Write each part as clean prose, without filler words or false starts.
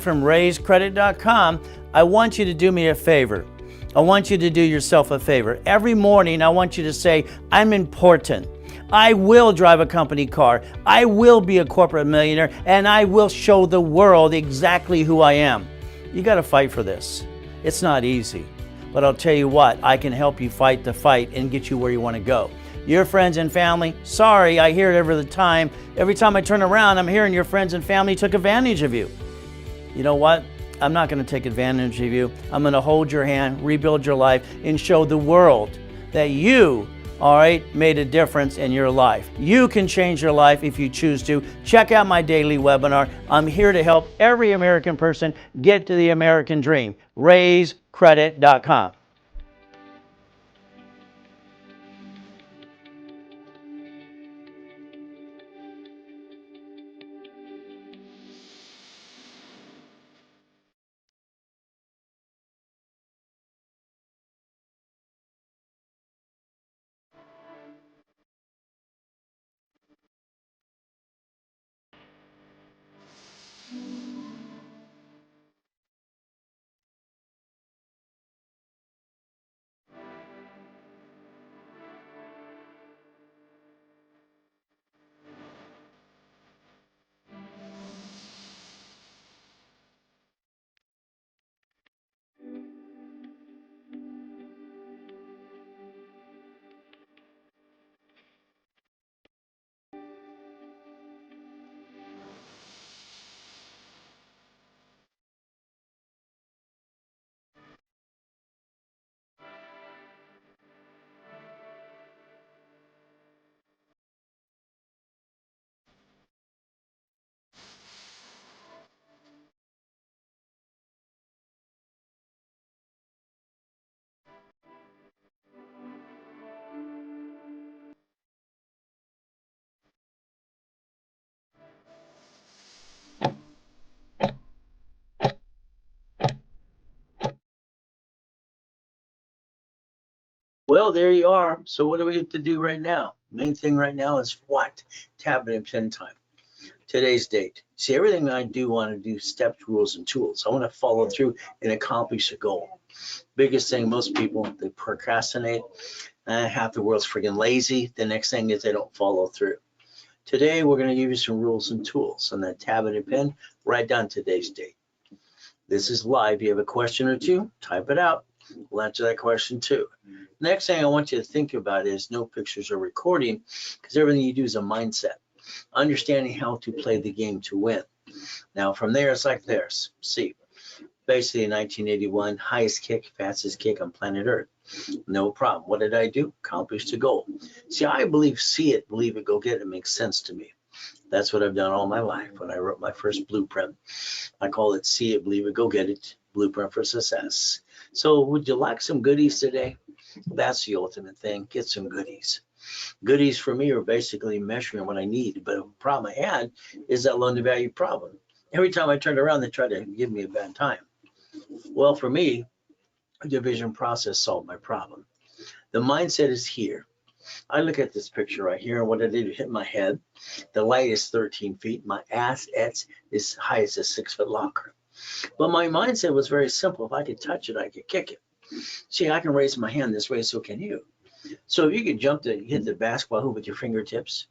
from RaisCredit.com, I want you to do me a favor. I want you to do yourself a favor. Every morning, I want you to say, I'm important. I will drive a company car. I will be a corporate millionaire, and I will show the world exactly who I am. You got to fight for this. It's not easy, but I'll tell you what, I can help you fight the fight and get you where you want to go. Your friends and family, sorry, I hear it every time. Every time I turn around, I'm hearing your friends and family took advantage of you. You know what? I'm not going to take advantage of you. I'm going to hold your hand, rebuild your life, and show the world that you, all right, made a difference in your life. You can change your life if you choose to. Check out my daily webinar. I'm here to help every American person get to the American dream. RaisCredit.com. Well, there you are. So what do we have to do right now? Main thing right now is what? Tab and pen time. Today's date. See, everything I do want to do steps, rules, and tools. I want to follow through and accomplish a goal. Biggest thing, most people, they procrastinate. Half the world's freaking lazy. The next thing is they don't follow through. Today, we're going to give you some rules and tools. On that tab and a pen, write down today's date. This is live. You have a question or two, type it out. We'll answer that question too. Next thing I want you to think about is no pictures or recording, because everything you do is a mindset. Understanding how to play the game to win. Now from there, it's like this. See, basically 1981, highest kick, fastest kick on planet Earth. No problem. What did I do? Accomplished the goal. See, I believe, see it, believe it, go get it makes sense to me. That's what I've done all my life. When I wrote my first blueprint, I call it see it, believe it, go get it, blueprint for success. So would you like some goodies today? That's the ultimate thing. Get some goodies. Goodies for me are basically measuring what I need. But the problem I had is that loan to value problem. Every time I turned around, they tried to give me a bad time. Well, for me, a division process solved my problem. The mindset is here. I look at this picture right here, and what I did, hit my head. The light is 13 feet. My ass is as high as a 6-foot locker. But my mindset was very simple. If I could touch it, I could kick it. See, I can raise my hand this way, so can you. So if you could jump to hit the basketball hoop with your fingertips,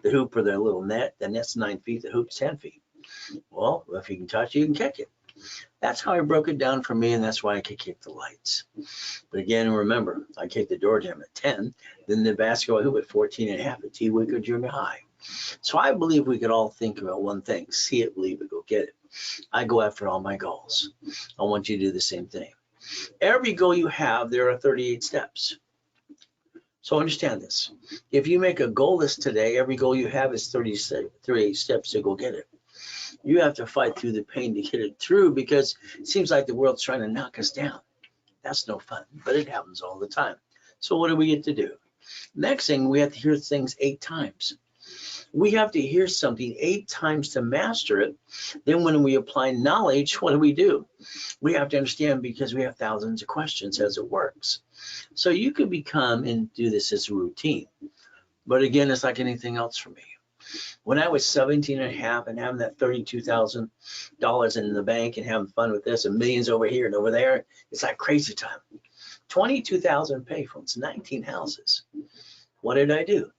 the hoop or the little net, the net's 9 feet, the hoop's 10 feet. Well, if you can touch it, you can kick it. That's how I broke it down for me, and that's why I could kick the lights. But again, remember, I kicked the door jam at 10, then the basketball hoop at 14 and a half at T. Wicker Junior High. So I believe we could all think about one thing: see it, believe it, go get it. I go after all my goals. I want you to do the same thing. Every goal you have, there are 38 steps. So understand this. If you make a goal list today, every goal you have is 38 steps to go get it. You have to fight through the pain to get it through, because it seems like the world's trying to knock us down. That's no fun, but it happens all the time. So what do we get to do? Next thing, we have to hear things 8 times. We have to hear something 8 times to master it. Then when we apply knowledge, what do? We have to understand, because we have thousands of questions as it works. So you could become and do this as a routine. But again, it's like anything else for me. When I was 17 and a half and having that $32,000 in the bank and having fun with this and millions over here and over there, it's like crazy time. 22,000 payphones, 19 houses. What did I do?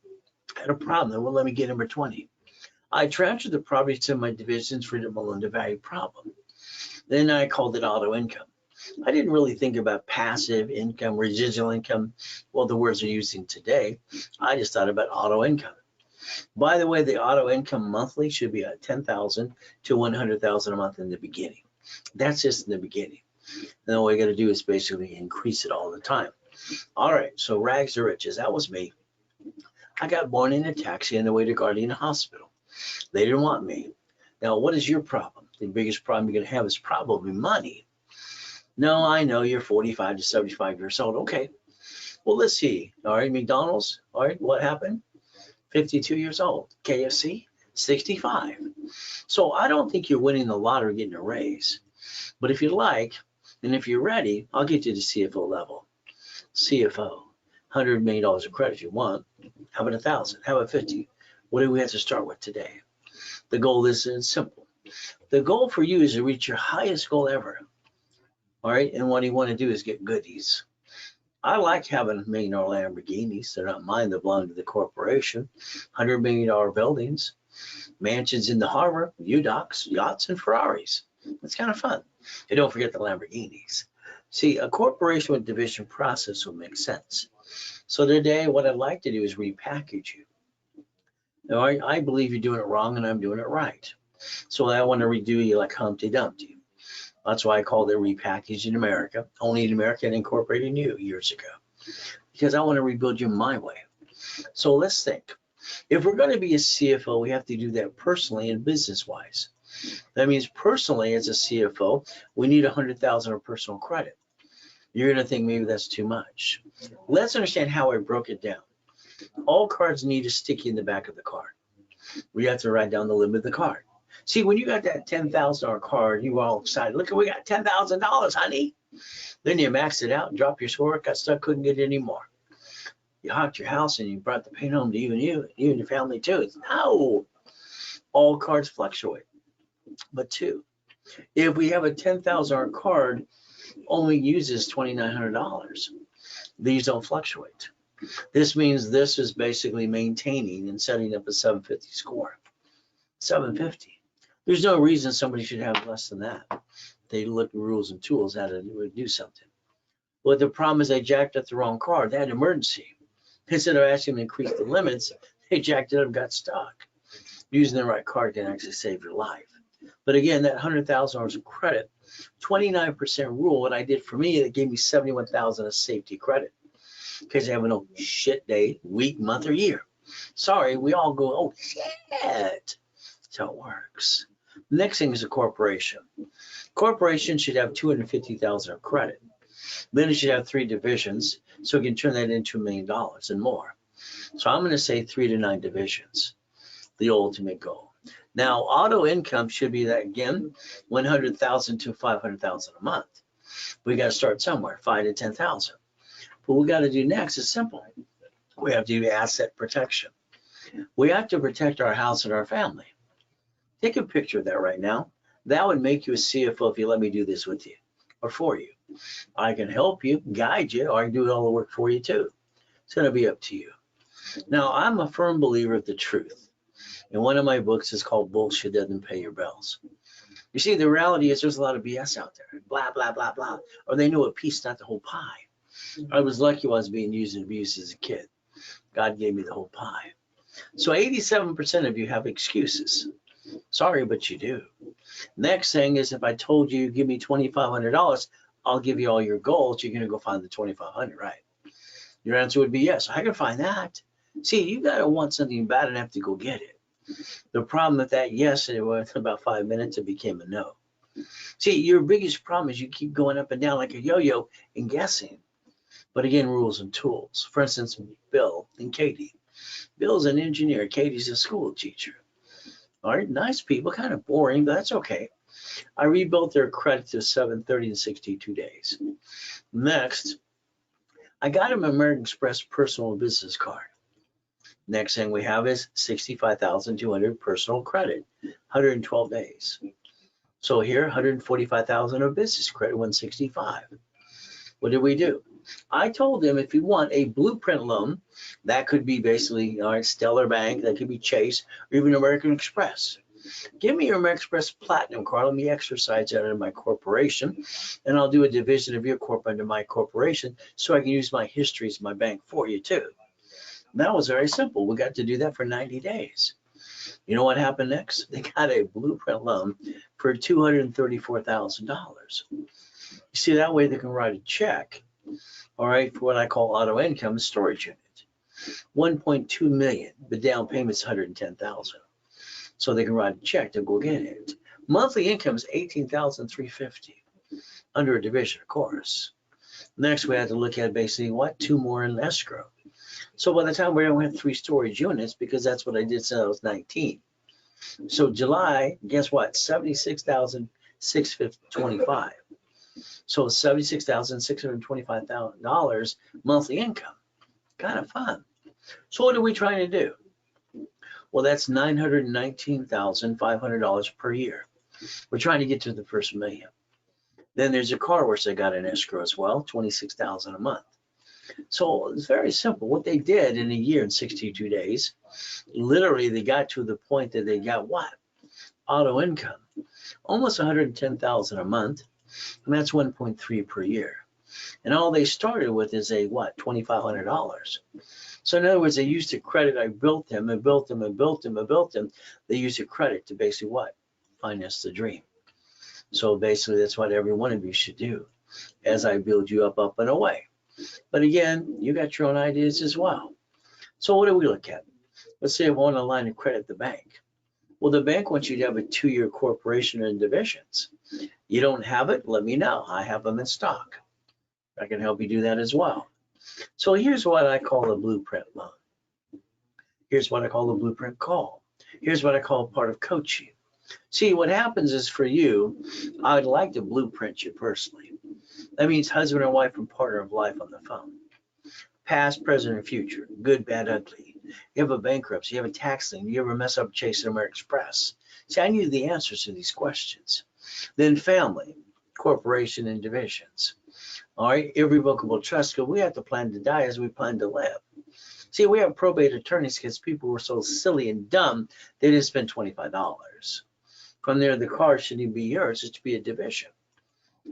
I had a problem. They wouldn't let me get number 20. I transferred the property to my divisions for the loan to value problem. Then I called it auto income. I didn't really think about passive income, residual income, well, the words they're using today. I just thought about auto income. By the way, the auto income monthly should be at 10,000 to 100,000 a month in the beginning. That's just in the beginning. And all we got to do is basically increase it all the time. All right, so rags to riches, that was me. I got born in a taxi on the way to Guardian Hospital. They didn't want me. Now, what is your problem? The biggest problem you're going to have is probably money. No, I know you're 45 to 75 years old. Okay, well, let's see. All right, McDonald's. All right, what happened? 52 years old. KFC, 65. So I don't think you're winning the lottery, getting a raise. But if you like, and if you're ready, I'll get you to CFO level. CFO, $100 million of credit if you want. How about 1,000? How about 50? What do we have to start with today? The goal is simple. The goal for you is to reach your highest goal ever. All right, and what you want to do is get goodies. I like having $1 million Lamborghinis. They're not mine, they belong to the corporation. $100 million buildings, mansions in the harbor, U-Docks, yachts, and Ferraris. It's kind of fun. And don't forget the Lamborghinis. See, a corporation with division process will make sense. So today, what I'd like to do is repackage you. Now, I believe you're doing it wrong and I'm doing it right. So I want to redo you like Humpty Dumpty. That's why I called it Repackaging America, only in America and incorporating you years ago, because I want to rebuild you my way. So let's think. If we're going to be a CFO, we have to do that personally and business-wise. That means personally, as a CFO, we need 100,000 of personal credit. You're going to think maybe that's too much. Let's understand how I broke it down. All cards need a sticky in the back of the card. We have to write down the limit of the card. See, when you got that $10,000 card, you were all excited. Look, we got $10,000, honey. Then you maxed it out, dropped your score, got stuck, couldn't get it anymore. You hocked your house and you brought the pain home to you and your family too. No, all cards fluctuate. But two, if we have a $10,000 card, only uses $2,900. These don't fluctuate. This means this is basically maintaining and setting up a 750 score. 750. There's no reason somebody should have less than that. They look at rules and tools how to do something. But the problem is they jacked up the wrong card. They had an emergency. Instead of asking them to increase the limits, they jacked it up and got stuck. Using the right card can actually save your life. But again, that $100,000 of credit, 29% rule, what I did for me, it gave me 71,000 of safety credit. Because you have no shit day, week, month, or year. Sorry, we all go, oh shit. That's how it works. The next thing is a corporation. Corporation should have 250,000 of credit. Then it should have 3 divisions, so it can turn that into $1 million and more. So I'm going to say 3 to 9 divisions, the ultimate goal. Now, auto income should be that again, 100,000 to 500,000 a month. We got to start somewhere, 5 to 10,000. What we got to do next is simple. We have to do asset protection. We have to protect our house and our family. Take a picture of that right now. That would make you a CFO if you let me do this with you or for you. I can help you, guide you, or I can do all the work for you too. It's going to be up to you. Now, I'm a firm believer of the truth. And one of my books is called Bullshit Doesn't Pay Your Bills. You see, the reality is there's a lot of BS out there. Blah, blah, blah, blah. Or they know a piece, not the whole pie. I was lucky I was being used and abused as a kid. God gave me the whole pie. So 87% of you have excuses. Sorry, but you do. Next thing is if I told you, give me $2,500, I'll give you all your goals, you're going to go find the $2,500, right? Your answer would be yes, I can find that. See, you got to want something bad enough to go get it. The problem with that yes, it was about 5 minutes, it became a no. See, your biggest problem is you keep going up and down like a yo-yo and guessing. But again, rules and tools. For instance, Bill and Katie. Bill's an engineer, Katie's a school teacher. All right, nice people, kind of boring, but that's okay. I rebuilt their credit to 730 in 62 days. Next, I got him an American Express personal business card. Next thing we have is 65,200 personal credit, 112 days. So here, 145,000 of business credit, 165. What did we do? I told them if you want a blueprint loan, that could be basically Stellar Bank, that could be Chase, or even American Express. Give me your American Express Platinum card. Let me exercise that under my corporation, and I'll do a division of your corp under my corporation so I can use my history as my bank for you too. And that was very simple. We got to do that for 90 days. You know what happened next? They got a blueprint loan for $234,000. You see, that way they can write a check, all right, for what I call auto income storage unit. 1.2 million, the down payment's 110,000. So they can write a check to go get it. Monthly income is 18,350 under a division, of course. Next, we had to look at basically what? 2 more in escrow. So by the time we only had 3 storage units, because that's what I did since I was 19. So July, guess what? $76,625. So $76,625 monthly income. Kind of fun. So what are we trying to do? Well, that's $919,500 per year. We're trying to get to the first million. Then there's a car wash I got in escrow as well, $26,000 a month. So it's very simple. What they did in a year, in 62 days, literally they got to the point that they got what? Auto income, almost $110,000 a month, and that's 1.3 per year. And all they started with is a what? $2,500. So in other words, they used the credit. I built them and built them and built them and built them. They used the credit to basically what? Finance the dream. So basically, that's what every one of you should do as I build you up and away. But again, you got your own ideas as well. So what do we look at? Let's say I want a line of credit at the bank. Well, the bank wants you to have a 2-year corporation and divisions. You don't have it? Let me know. I have them in stock. I can help you do that as well. So here's what I call a blueprint loan. Here's what I call a blueprint call. Here's what I call part of coaching. See, what happens is for you, I would like to blueprint you personally. That means husband and wife and partner of life on the phone. Past, present, and future. Good, bad, ugly. You have a bankruptcy, you have a tax lien, you ever mess up Chase and American Express. See, I need the answers to these questions. Then family, corporation, and divisions. All right, irrevocable trust, because we have to plan to die as we plan to live. See, we have probate attorneys because people were so silly and dumb, they didn't spend $25. From there, the car shouldn't even be yours, it should be a division.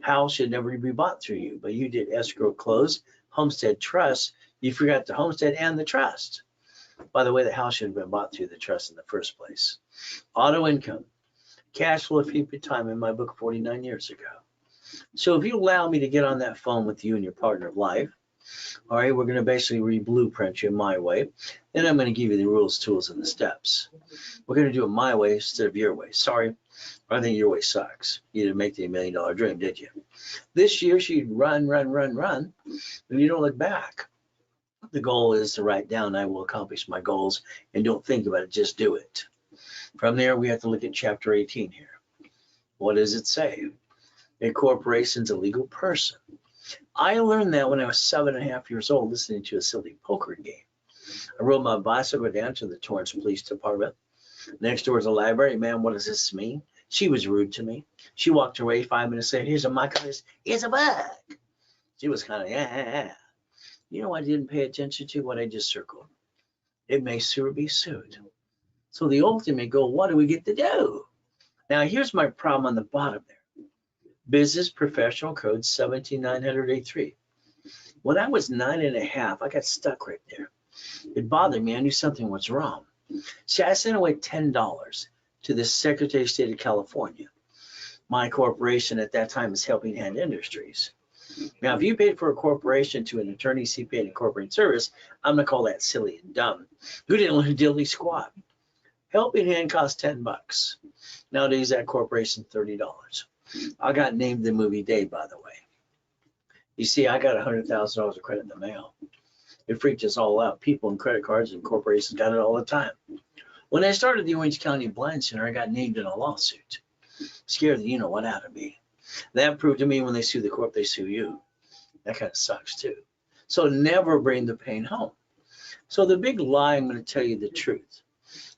House should never be bought through you, but you did escrow close, homestead trust, you forgot the homestead and the trust. By the way, the house should have been bought through the trust in the first place. Auto income, cash flow fee time in my book 49 years ago. So if you allow me to get on that phone with you and your partner of life, all right, we're going to basically re-blueprint you my way. Then I'm going to give you the rules, tools, and the steps. We're going to do it my way instead of your way. Sorry, I think your way sucks. You didn't make the $1 million dream, did you? This year, she'd run, and you don't look back. The goal is to write down, I will accomplish my goals, and don't think about it, just do it. From there, we have to look at chapter 18 here. What does it say? A corporation's a legal person. I learned that when I was 7.5 years old, listening to a silly poker game. I rode my bicycle down to the Torrance Police Department. Next door is a library. Man, what does this mean? She was rude to me. She walked away 5 minutes later. Here's a mic. Here's a bug. She was kind of, yeah. You know, I didn't pay attention to what I just circled. It may sue or be sued. So the ultimate goal, what do we get to do? Now, here's my problem on the bottom there. Business Professional Code 17983. When I was 9.5, I got stuck right there. It bothered me. I knew something was wrong. See, I sent away $10 to the Secretary of State of California. My corporation at that time is Helping Hand Industries. Now, if you paid for a corporation to an attorney, CPA, and corporate service, I'm going to call that silly and dumb. Who didn't learn diddly squat? Helping Hand costs $10. Nowadays, that corporation $30. I got named the movie Day, by the way. You see, I got $100,000 of credit in the mail. It freaked us all out. People and credit cards and corporations got it all the time. When I started the Orange County Blind Center, I got named in a lawsuit. Scared the you-know-what out of me. That proved to me when they sue the corp, they sue you. That kind of sucks too. So never bring the pain home. So the big lie, I'm going to tell you the truth.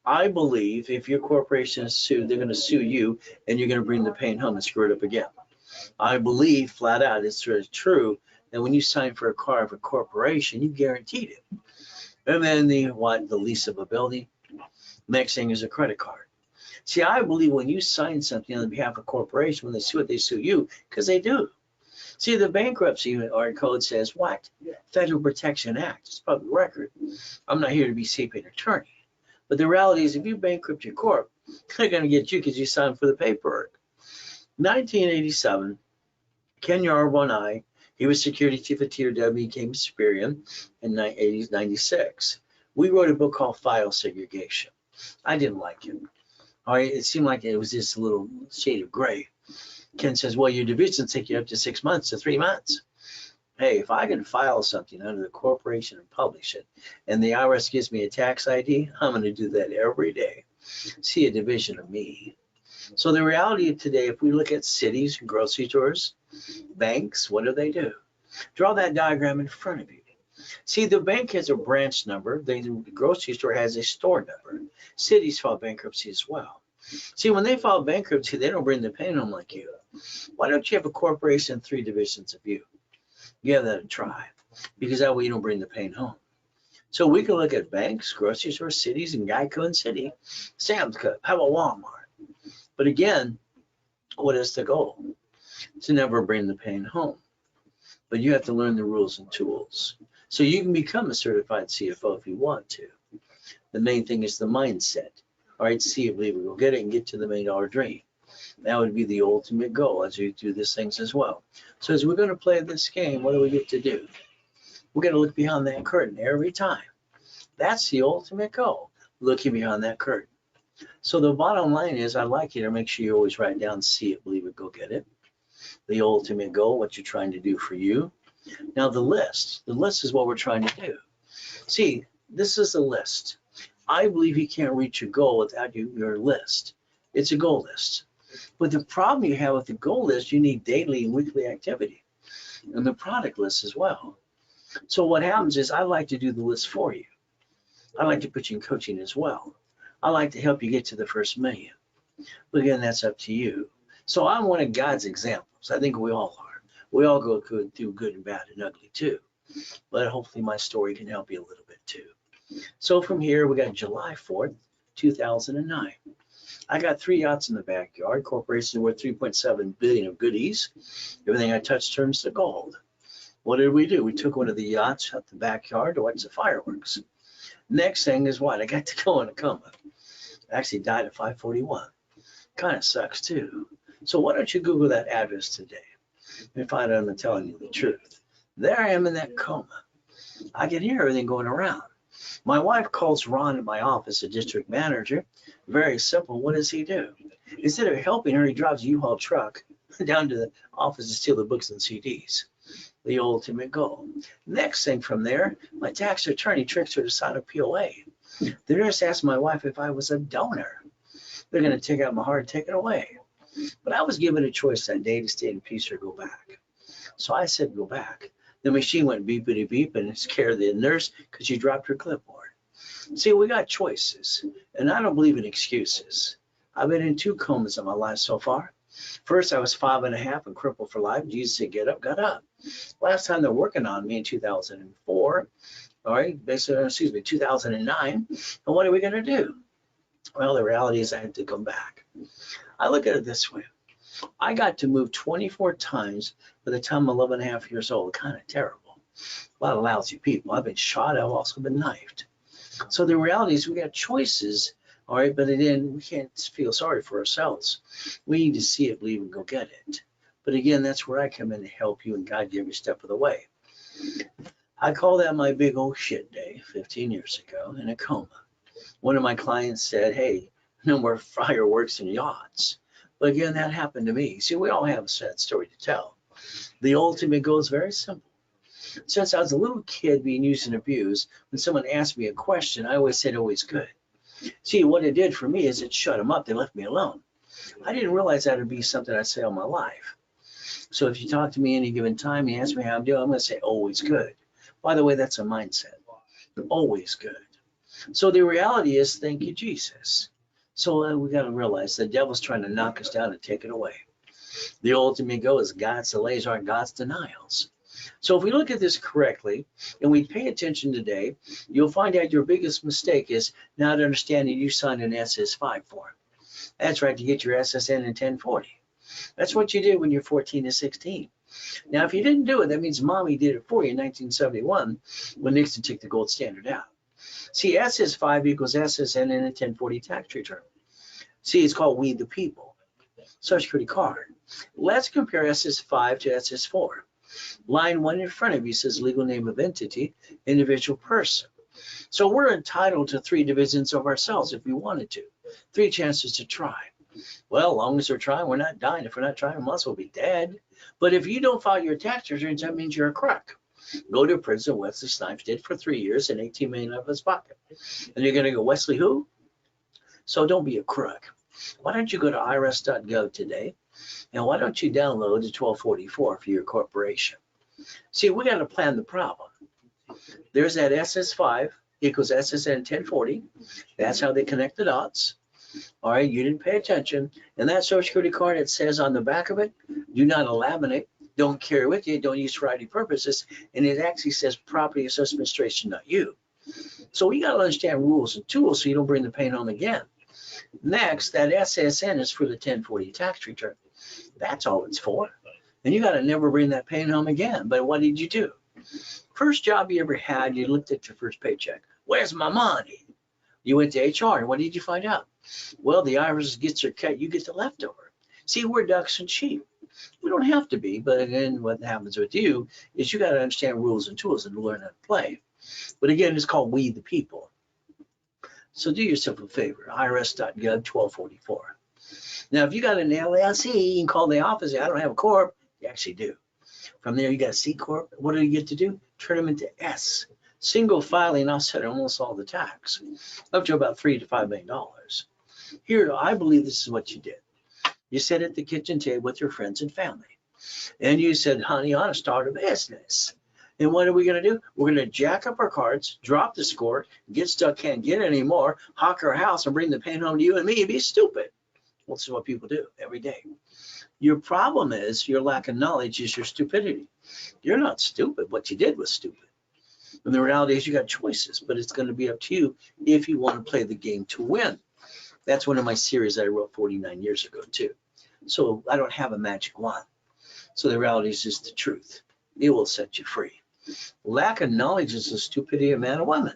I believe if your corporation is sued, they're going to sue you and you're going to bring the pain home and screw it up again. I believe flat out it's really true that when you sign for a car of a corporation, you guaranteed it. And then the lease of a building. Next thing is a credit card. See, I believe when you sign something on behalf of a corporation, when they sue it, they sue you because they do. See, the bankruptcy code says what? Federal Protection Act. It's public record. I'm not here to be CPA attorney. But the reality is if you bankrupt your corp, they're going to get you because you signed for the paperwork. 1987, Ken Yarborough, he was security chief at TRW, became Superior in 96. We wrote a book called File Segregation. I didn't like it. All right, it seemed like it was just a little shade of gray. Ken says, well, your divisions take you up to 6 months to 3 months. Hey, if I can file something under the corporation and publish it, and the IRS gives me a tax ID, I'm going to do that every day. See a division of me. So the reality of today, if we look at cities, grocery stores, banks, what do? Draw that diagram in front of you. See, the bank has a branch number. The grocery store has a store number. Cities file bankruptcy as well. See, when they file bankruptcy, they don't bring the pain home like you. Why don't you have a corporation, 3 divisions of you? Give that a try, because that way you don't bring the pain home. So we can look at banks, grocery stores, cities, and Geico and City, Sam's Club, how about Walmart? But again, what is the goal? To never bring the pain home. But you have to learn the rules and tools. So you can become a certified CFO if you want to. The main thing is the mindset. All right, see it, believe it, go get it and get to the $1 million dream. That would be the ultimate goal as you do these things as well. So as we're going to play this game, what do we get to do? We're going to look behind that curtain every time. That's the ultimate goal, looking behind that curtain. So the bottom line is I'd like you to make sure you always write down, see it, believe it, go get it. The ultimate goal, what you're trying to do for you. Now the list is what we're trying to do. See, this is a list. I believe you can't reach your goal without your list. It's a goal list. But the problem you have with the goal list, you need daily and weekly activity and the product list as well. So what happens is I like to do the list for you. I like to put you in coaching as well. I like to help you get to the first million. But again, that's up to you. So I'm one of God's examples. I think we all are. We all go through good and bad and ugly too. But hopefully my story can help you a little bit too. So from here, we got July 4th, 2009. I got 3 yachts in the backyard. Corporation worth $3.7 billion of goodies. Everything I touched turns to gold. What did we do? We took one of the yachts out the backyard to watch the fireworks. Next thing is what? I got to go in a coma. I actually died at 5:41. Kind of sucks too. So why don't you Google that address today and find out I'm telling you the truth. There I am in that coma. I can hear everything going around. My wife calls Ron at my office, a district manager. Very simple. What does he do? Instead of helping her, he drives a U-Haul truck down to the office to steal the books and CDs. The ultimate goal. Next thing from there, my tax attorney tricks her to sign a POA. The nurse asked my wife if I was a donor. They're going to take out my heart and take it away. But I was given a choice that day to stay in peace or go back. So I said go back. The machine went beepity beep and it scared the nurse because she dropped her clipboard. See, we got choices, and I don't believe in excuses. I've been in 2 comas in my life so far. First, I was 5.5 and crippled for life. Jesus said, get up, got up. Last time they're working on me in 2004, all right, basically, 2009. And what are we going to do? Well, the reality is I had to come back. I look at it this way. I got to move 24 times by the time I'm 11.5 years old. Kind of terrible. A lot of lousy people. I've been shot. I've also been knifed. So the reality is we got choices, all right, but then we can't feel sorry for ourselves. We need to see it, believe, and go get it. But again, that's where I come in to help you and guide you every step of the way. I call that my big old shit day 15 years ago in a coma. One of my clients said, hey, no more fireworks and yachts. But again, that happened to me. See, we all have a sad story to tell. The ultimate goal is very simple. Since I was a little kid being used and abused, when someone asked me a question, I always said always good. See, what it did for me is it shut them up. They left me alone. I didn't realize that would be something I'd say all my life. So if you talk to me any given time, you ask me how I'm doing, I'm going to say always good. By the way, that's a mindset. Always good. So the reality is, thank you, Jesus. So we got to realize the devil's trying to knock us down and take it away. The ultimate goal is God's delays aren't God's denials. So if we look at this correctly and we pay attention today, you'll find out your biggest mistake is not understanding you signed an SS5 form. That's right, to get your SSN in 1040. That's what you did when you're 14 to 16. Now, if you didn't do it, that means mommy did it for you in 1971 when Nixon took the gold standard out. See, SS5 equals SSN in a 1040 tax return. See, it's called We the People. Social Security card. Let's compare SS5 to SS4. Line 1 in front of you says legal name of entity, individual person. So we're entitled to 3 divisions of ourselves if we wanted to. 3 chances to try. Well, as long as we're trying, we're not dying. If we're not trying, we must well be dead. But if you don't file your tax returns, that means you're a crook. Go to prison. Wesley Snipes did for 3 years and 18 million out of his pocket. And you're going to go, Wesley who? So don't be a crook. Why don't you go to irs.gov today? And why don't you download the 1244 for your corporation? See, we got to plan the problem. There's that SS5 equals SSN 1040. That's how they connect the dots. All right, you didn't pay attention. And that Social Security card, it says on the back of it, do not laminate, don't carry with you, don't use for ID purposes. And it actually says property assessment administration, not you. So we got to understand rules and tools so you don't bring the pain home again. Next, that SSN is for the 1040 tax return. That's all it's for. And you got to never bring that pain home again. But what did you do? First job you ever had, you looked at your first paycheck. Where's my money? You went to HR, and what did you find out? Well, the IRS gets their cut, you get the leftover. See, we're ducks and sheep. We don't have to be, but again, what happens with you is you got to understand rules and tools and learn how to play. But again, it's called We the People. So do yourself a favor, irs.gov 1244. Now, if you got an LLC, you can call the office. I don't have a corp. You actually do. From there, you got a C corp. What do you get to do? Turn them into S. Single filing offset almost all the tax, up to about $3 to $5 million. Here, I believe this is what you did. You sat at the kitchen table with your friends and family, and you said, honey, I want to start a business. And what are we going to do? We're going to jack up our cards, drop the score, get stuck, can't get any more, hawk our house, and bring the pain home to you and me. Be stupid. Well, this is what people do every day. Your problem is your lack of knowledge is your stupidity. You're not stupid. What you did was stupid. And the reality is you got choices, but it's going to be up to you if you want to play the game to win. That's one of my series that I wrote 49 years ago too. So I don't have a magic wand. So the reality is just the truth. It will set you free. Lack of knowledge is the stupidity of man or woman.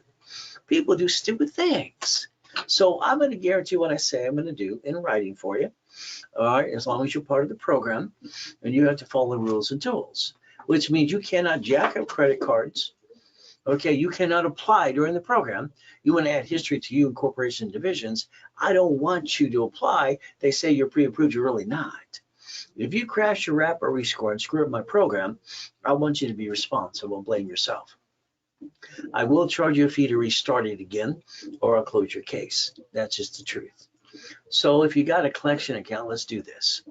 People do stupid things. So I'm going to guarantee what I say I'm going to do in writing for you. All right, as long as you're part of the program, and you have to follow the rules and tools, which means you cannot jack up credit cards. Okay, you cannot apply during the program. You want to add history to you and corporation divisions. I don't want you to apply. They say you're pre-approved, you're really not. If you crash your wrap or rescore and screw up my program, I want you to be responsible and blame yourself. I will charge you a fee to restart it again, or I'll close your case. That's just the truth. So if you got a collection account, let's do this.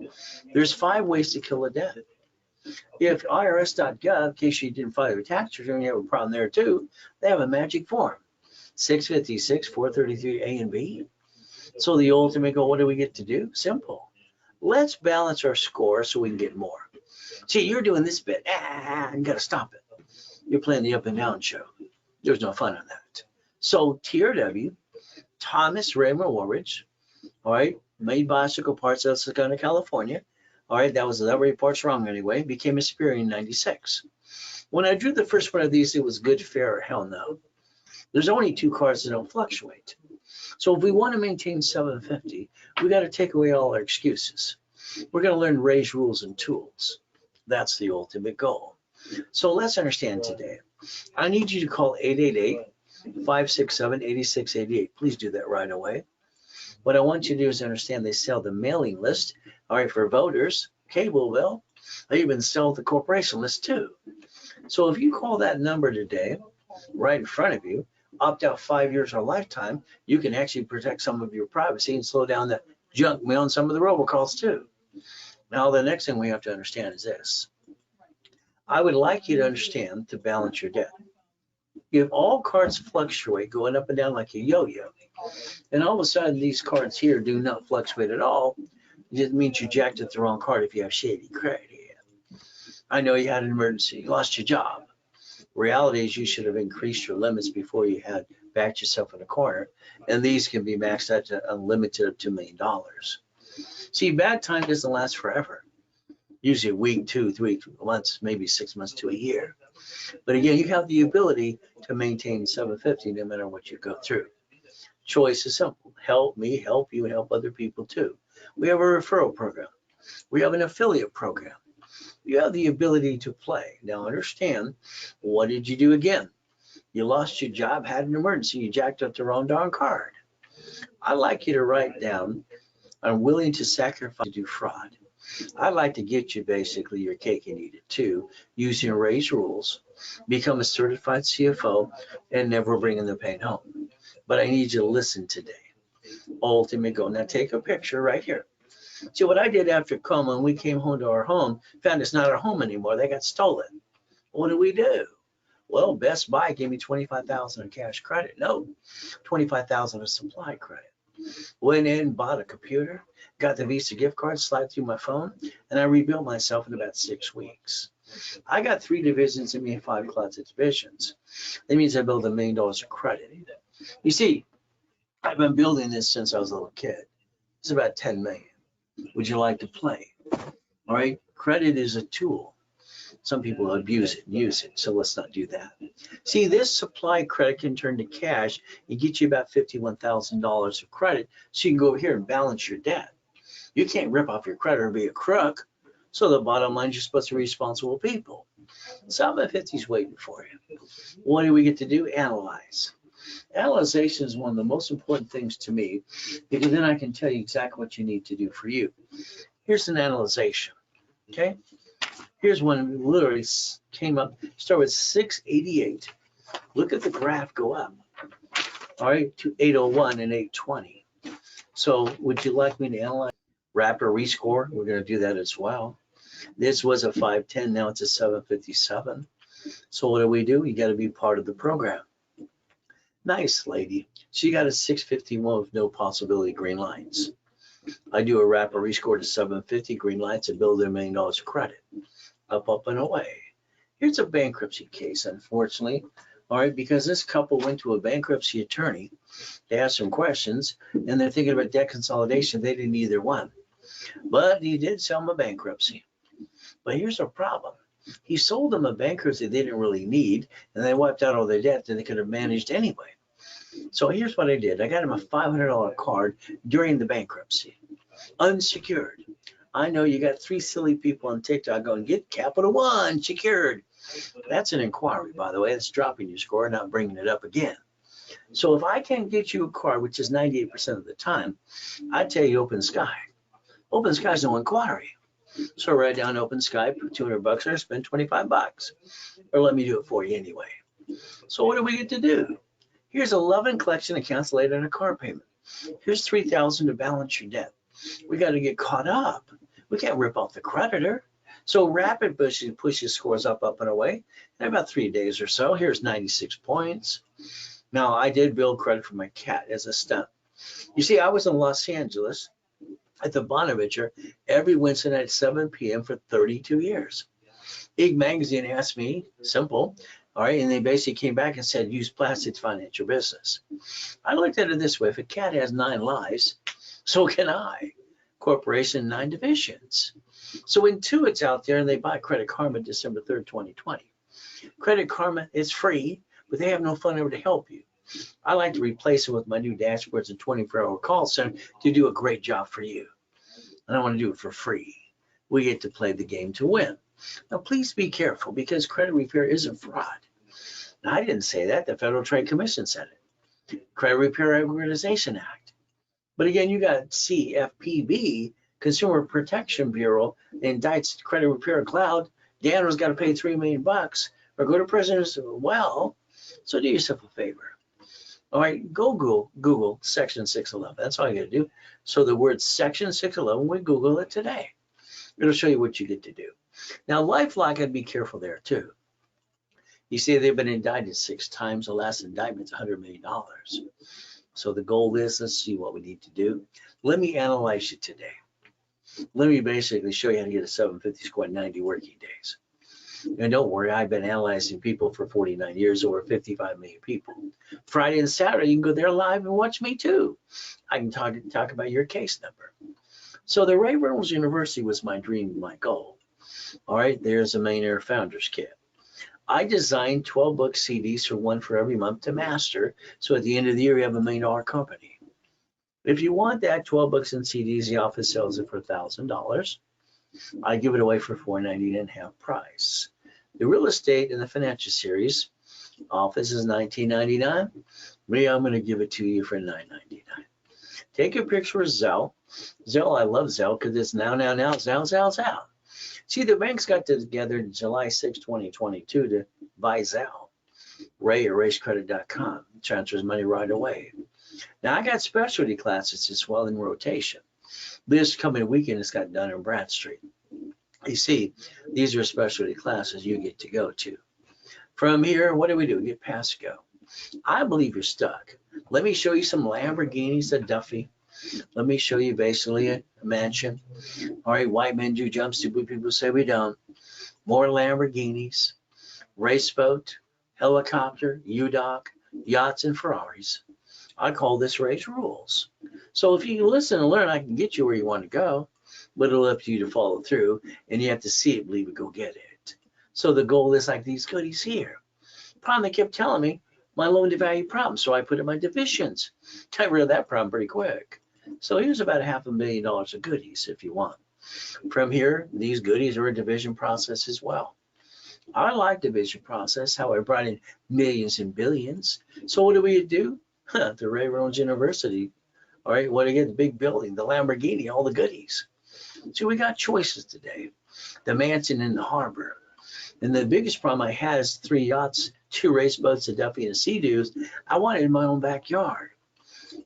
There's 5 ways to kill a debt. If irs.gov, in case you didn't file your tax return, you have a problem there too, they have a magic form, 656, 433 A and B. So the ultimate goal, what do we get to do? Simple. Let's balance our score so we can get more. See, you're doing this bit, you got to stop it. You're playing the up and down show. There's no fun on that. So TRW, Thomas Raymond Woolridge, all right, made bicycle parts out of Saucony, California. All right, that was the rate parts wrong anyway, became a superior in 96. When I drew the first one of these, it was good, fair, or hell no. There's only 2 cards that don't fluctuate. So if we want to maintain 750, we got to take away all our excuses. We're going to learn raise rules and tools. That's the ultimate goal. So let's understand today. I need you to call 888-567-8688. Please do that right away. What I want you to do is understand they sell the mailing list, all right, for voters, cable bill. They even sell the corporation list too. So if you call that number today, right in front of you, opt out 5 years or lifetime, you can actually protect some of your privacy and slow down the junk mail and some of the robocalls too. Now, the next thing we have to understand is this. I would like you to understand to balance your debt. If all cards fluctuate going up and down like a yo-yo, and all of a sudden these cards here do not fluctuate at all, it just means you jacked up the wrong card if you have shady credit. I know you had an emergency, you lost your job. Reality is you should have increased your limits before you had backed yourself in a corner, and these can be maxed out to unlimited of $2 million. See, bad time doesn't last forever. Usually a week, 2, 3 months, maybe 6 months to a year. But again, you have the ability to maintain 750 no matter what you go through. Choice is simple. Help me, help you, and help other people too. We have a referral program. We have an affiliate program. You have the ability to play. Now understand, what did you do again? You lost your job, had an emergency, you jacked up the wrong darn card. I'd like you to write down, I'm willing to sacrifice to do fraud. I'd like to get you basically your cake and eat it too, using Ray's rules, become a certified CFO, and never bringing the pain home. But I need you to listen today. Ultimate goal. Now take a picture right here. See what I did after coma, when we came home to our home, found it's not our home anymore. They got stolen. What do we do? Well, Best Buy gave me $25,000 in cash credit. No, $25,000 of supply credit. Went in, bought a computer, got the Visa gift card, slide through my phone, and I rebuilt myself in about 6 weeks. I got 3 divisions in me and 5 closet divisions. That means I built $1 million of credit. You see, I've been building this since I was a little kid. It's about 10 million. Would you like to play? All right, credit is a tool. Some people abuse it and use it, so let's not do that. See, this supply credit can turn to cash and get you about $51,000 of credit, so you can go over here and balance your debt. You can't rip off your credit or be a crook, so the bottom line is you're supposed to be responsible people. 750 is waiting for you. What do we get to do? Analyze. Analyzation is one of the most important things to me, because then I can tell you exactly what you need to do for you. Here's an analyzation, okay? Here's one literally came up, start with 688. Look at the graph go up, all right, to 801 and 820. So would you like me to analyze rapid rescore? We're going to do that as well. This was a 510, now it's a 757. So what do? You got to be part of the program. Nice lady. She got a 651 with no possibility green lines. I do a rapid rescore to 750 green lights and build $1 million of credit. Up and away. Here's a bankruptcy case, unfortunately. All right, because this couple went to a bankruptcy attorney. They asked some questions, and they're thinking about debt consolidation. They didn't either one. But he did sell them a bankruptcy. But here's a problem. He sold them a bankruptcy they didn't really need, and they wiped out all their debt that they could have managed anyway. So here's what I did. I got him a $500 card during the bankruptcy, unsecured. I know you got 3 silly people on TikTok going, get Capital One secured. That's an inquiry, by the way. That's dropping your score, not bringing it up again. So if I can't get you a card, which is 98% of the time, I tell you Open Sky. Open Sky is no inquiry. So write down Open Sky, put $200 or spend $25, or let me do it for you anyway. So what do we get to do? Here's 11 collection accounts laid on a car payment. Here's $3,000 to balance your debt. We got to get caught up. We can't rip off the creditor. So rapid pushes scores up and away. In about 3 days or so, here's 96 points. Now I did build credit for my cat as a stunt. You see, I was in Los Angeles at the Bonaventure every Wednesday night at 7 p.m. for 32 years. Ig Magazine asked me, simple, all right, and they basically came back and said, use plastics financial business. I looked at it this way: if a cat has 9 lives, so can I. Corporation, 9 divisions. So Intuit's out there and they buy Credit Karma December 3rd, 2020. Credit Karma is free, but they have no phone number to help you. I like to replace it with my new dashboards and 24-hour call center to do a great job for you. And I want to do it for free. We get to play the game to win. Now, please be careful, because credit repair isn't fraud. Now, I didn't say that. The Federal Trade Commission said it. Credit Repair Organization Act. But again, you got CFPB, Consumer Protection Bureau, indicts Credit Repair Cloud. Daniel's got to pay $3 million or go to prison as well. So do yourself a favor. All right, go Google Section 611. That's all you got to do. So the word Section 611, we Google it today. It'll show you what you get to do. Now, LifeLock, I'd be careful there too. You see, they've been indicted 6 times. The last indictment's $100 million. So the goal is, let's see what we need to do. Let me analyze you today. Let me basically show you how to get a 750 squat 90 working days. And don't worry, I've been analyzing people for 49 years, over 55 million people. Friday and Saturday, you can go there live and watch me too. I can talk about your case number. So the Ray Reynolds University was my dream, my goal. All right, there's a Millionaire Founders Kit. I designed 12 book CDs for one for every month to master. So at the end of the year, you have $1 million company. If you want that 12 books and CDs, the office sells it for $1,000. I give it away for $4.99 and half price. The real estate and the financial series office is $19.99. Me, I'm going to give it to you for $9.99. Take a picture of Zelle. Zelle, I love Zelle because it's now, Zelle. See, the banks got together July 6, 2022 to buy Zelle. Ray at racecredit.com transfers money right away. Now, I got specialty classes as well in rotation. This coming weekend, it's got Dun & Bradstreet. You see, these are specialty classes you get to go to. From here, what do? We get past go. I believe you're stuck. Let me show you some Lamborghinis, a Duffy. Let me show you basically a mansion. All right, white men do jumps, stupid people say we don't. More Lamborghinis, race boat, helicopter, U-Dock, yachts, and Ferraris. I call this Race Rules. So if you listen and learn, I can get you where you want to go, but it'll up to you to follow through, and you have to see it, believe it, go get it. So the goal is like these goodies here. Problem, they kept telling me my loan to value problem, so I put in my divisions. Got rid of that problem pretty quick. So here's about $500,000 of goodies if you want. From here, these goodies are a division process as well. I like division process, how I brought in millions and billions. So what do we do? The Ray Reynolds University. All right, what do you get? The big building, the Lamborghini, all the goodies. So we got choices today. The mansion in the harbor. And the biggest problem I had is 3 yachts, 2 race boats, a Duffy, and a Sea-Doos. I wanted it in my own backyard.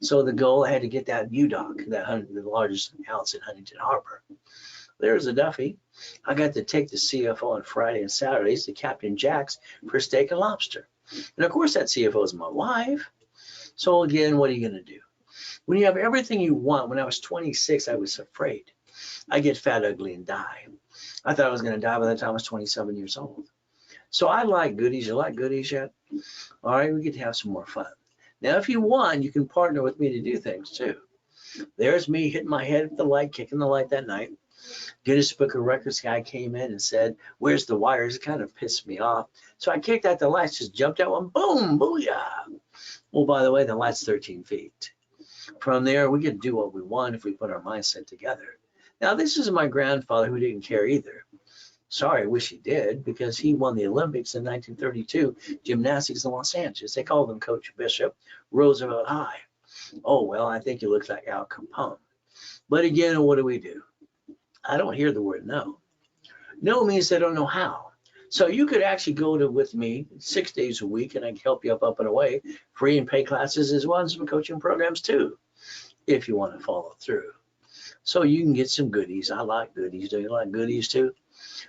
So the goal, I had to get that U-Dock, the largest house in Huntington Harbor. There's a Duffy. I got to take the CFO on Friday and Saturdays to Captain Jack's for steak and lobster. And of course, that CFO is my wife. So again, what are you going to do? When you have everything you want, when I was 26, I was afraid. I get fat, ugly, and die. I thought I was going to die by the time I was 27 years old. So I like goodies. You like goodies yet? All right, we get to have some more fun. Now, if you want, you can partner with me to do things too. There's me hitting my head at the light, kicking the light that night. Guinness Book of Records guy came in and said, "Where's the wires?" It kind of pissed me off. So I kicked out the lights, just jumped out one, boom, booyah. Well, by the way, the light's 13 feet. From there, we can do what we want if we put our mindset together. Now, this is my grandfather who didn't care either. Sorry, I wish he did, because he won the Olympics in 1932, gymnastics in Los Angeles. They called him Coach Bishop, Roosevelt High. Oh, well, I think he looks like Al Capone. But again, what do? I don't hear the word no. No means they don't know how. So you could actually go with me 6 days a week, and I can help you up and away, free and pay classes as well as some coaching programs too, if you want to follow through. So you can get some goodies. I like goodies. Do you like goodies too?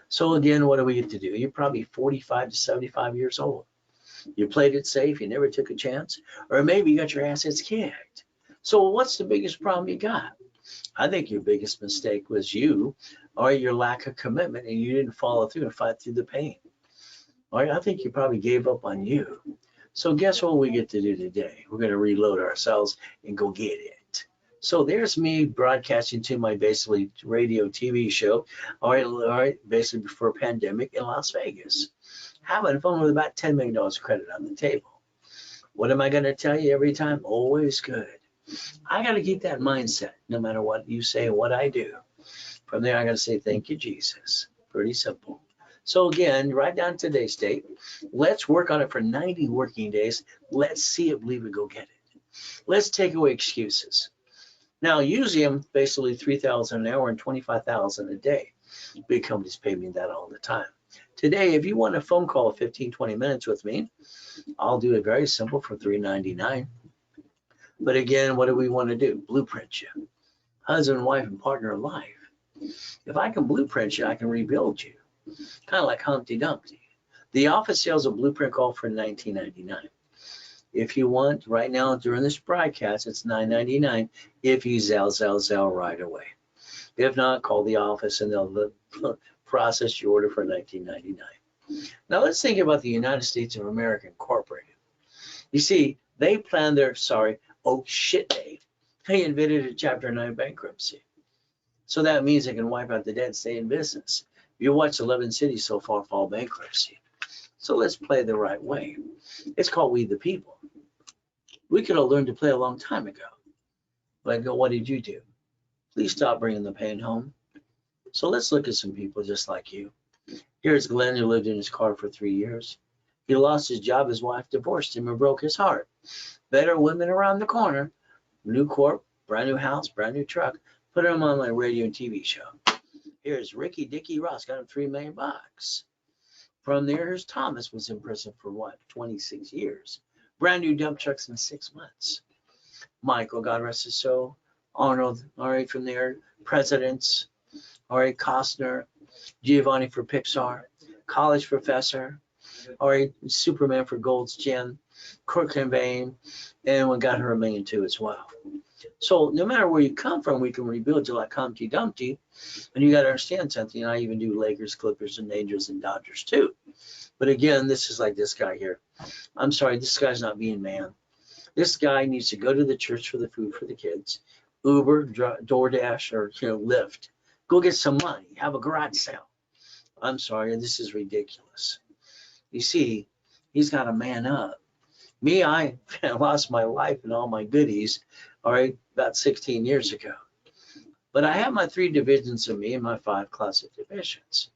So again, what do we get to do? You're probably 45 to 75 years old. You played it safe. You never took a chance. Or maybe you got your assets kicked. So what's the biggest problem you got? I think your biggest mistake was you, or your lack of commitment, and you didn't follow through and fight through the pain. All right, I think you probably gave up on you. So guess what we get to do today? We're going to reload ourselves and go get it. So there's me broadcasting to my basically radio TV show. All right, basically before pandemic in Las Vegas. Having fun with about $10 million credit on the table. What am I going to tell you every time? Always good. I got to keep that mindset no matter what you say and what I do. From there, I got to say, thank you, Jesus. Pretty simple. So again, write down today's date. Let's work on it for 90 working days. Let's see it, believe it, go get it. Let's take away excuses. Now, usually I'm basically $3,000 an hour and $25,000 a day. Big companies pay me that all the time. Today, if you want a phone call 15, 20 minutes with me, I'll do it very simple for $3.99. But again, what do we want to do? Blueprint you. Husband, wife, and partner of life. If I can blueprint you, I can rebuild you. Kind of like Humpty Dumpty. The office sales a blueprint call for $19.99. If you want, right now during this broadcast, it's $9.99 if you Zelle right away. If not, call the office and they'll process your order for $19.99. Now let's think about the United States of America Incorporated. You see, they planned their, oh shit day. They invented a Chapter 9 bankruptcy. So that means they can wipe out the debt and stay in business. You watch 11 cities so far fall bankruptcy. So let's play the right way. It's called We the People. We could have learned to play a long time ago. But what did you do? Please stop bringing the pain home. So let's look at some people just like you. Here's Glenn, who lived in his car for 3 years. He lost his job, his wife divorced him and broke his heart. Better women around the corner. New corp, brand new house, brand new truck. Put him on my radio and TV show. Here's Ricky Dickie Ross, got him $3 million. From there, here's Thomas, was in prison for what, 26 years. Brand new dump trucks in 6 months. Michael, God rest his soul. Arnold, all right, from there, presidents, all right, Costner, Giovanni for Pixar, college professor, all right, Superman for Gold's Gym, Kurt Cobain, and we got her $1 million too as well. So no matter where you come from, we can rebuild you like Humpty Dumpty. And you got to understand something. I even do Lakers, Clippers, and Angels and Dodgers too. But again, this is like this guy here. I'm sorry, this guy's not being man. This guy needs to go to the church for the food for the kids, Uber, DoorDash, or Lyft. Go get some money. Have a garage sale. I'm sorry, this is ridiculous. You see, he's got to man up. Me, I lost my life and all my goodies, all right, about 16 years ago. But I have my 3 divisions of me and my 5 classic divisions.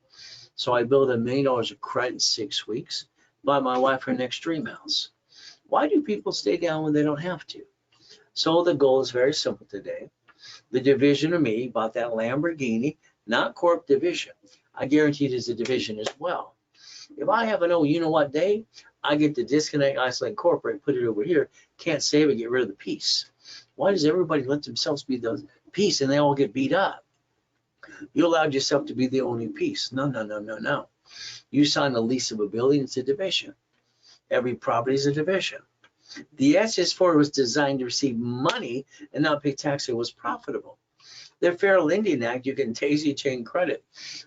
So I built $1 million of credit in 6 weeks, buy my wife her next dream house. Why do people stay down when they don't have to? So the goal is very simple today. The division of me bought that Lamborghini, not Corp division. I guarantee it is a division as well. If I have an you-know-what day, I get to disconnect, isolate, corporate, put it over here. Can't save it, get rid of the piece. Why does everybody let themselves be the piece and they all get beat up? You allowed yourself to be the only piece. No, no, no, no, no. You sign a lease of a building, it's a division. Every property is a division. The SS4 was designed to receive money and not pay tax. It was profitable. The Fair Lending Act, you can daisy chain credit.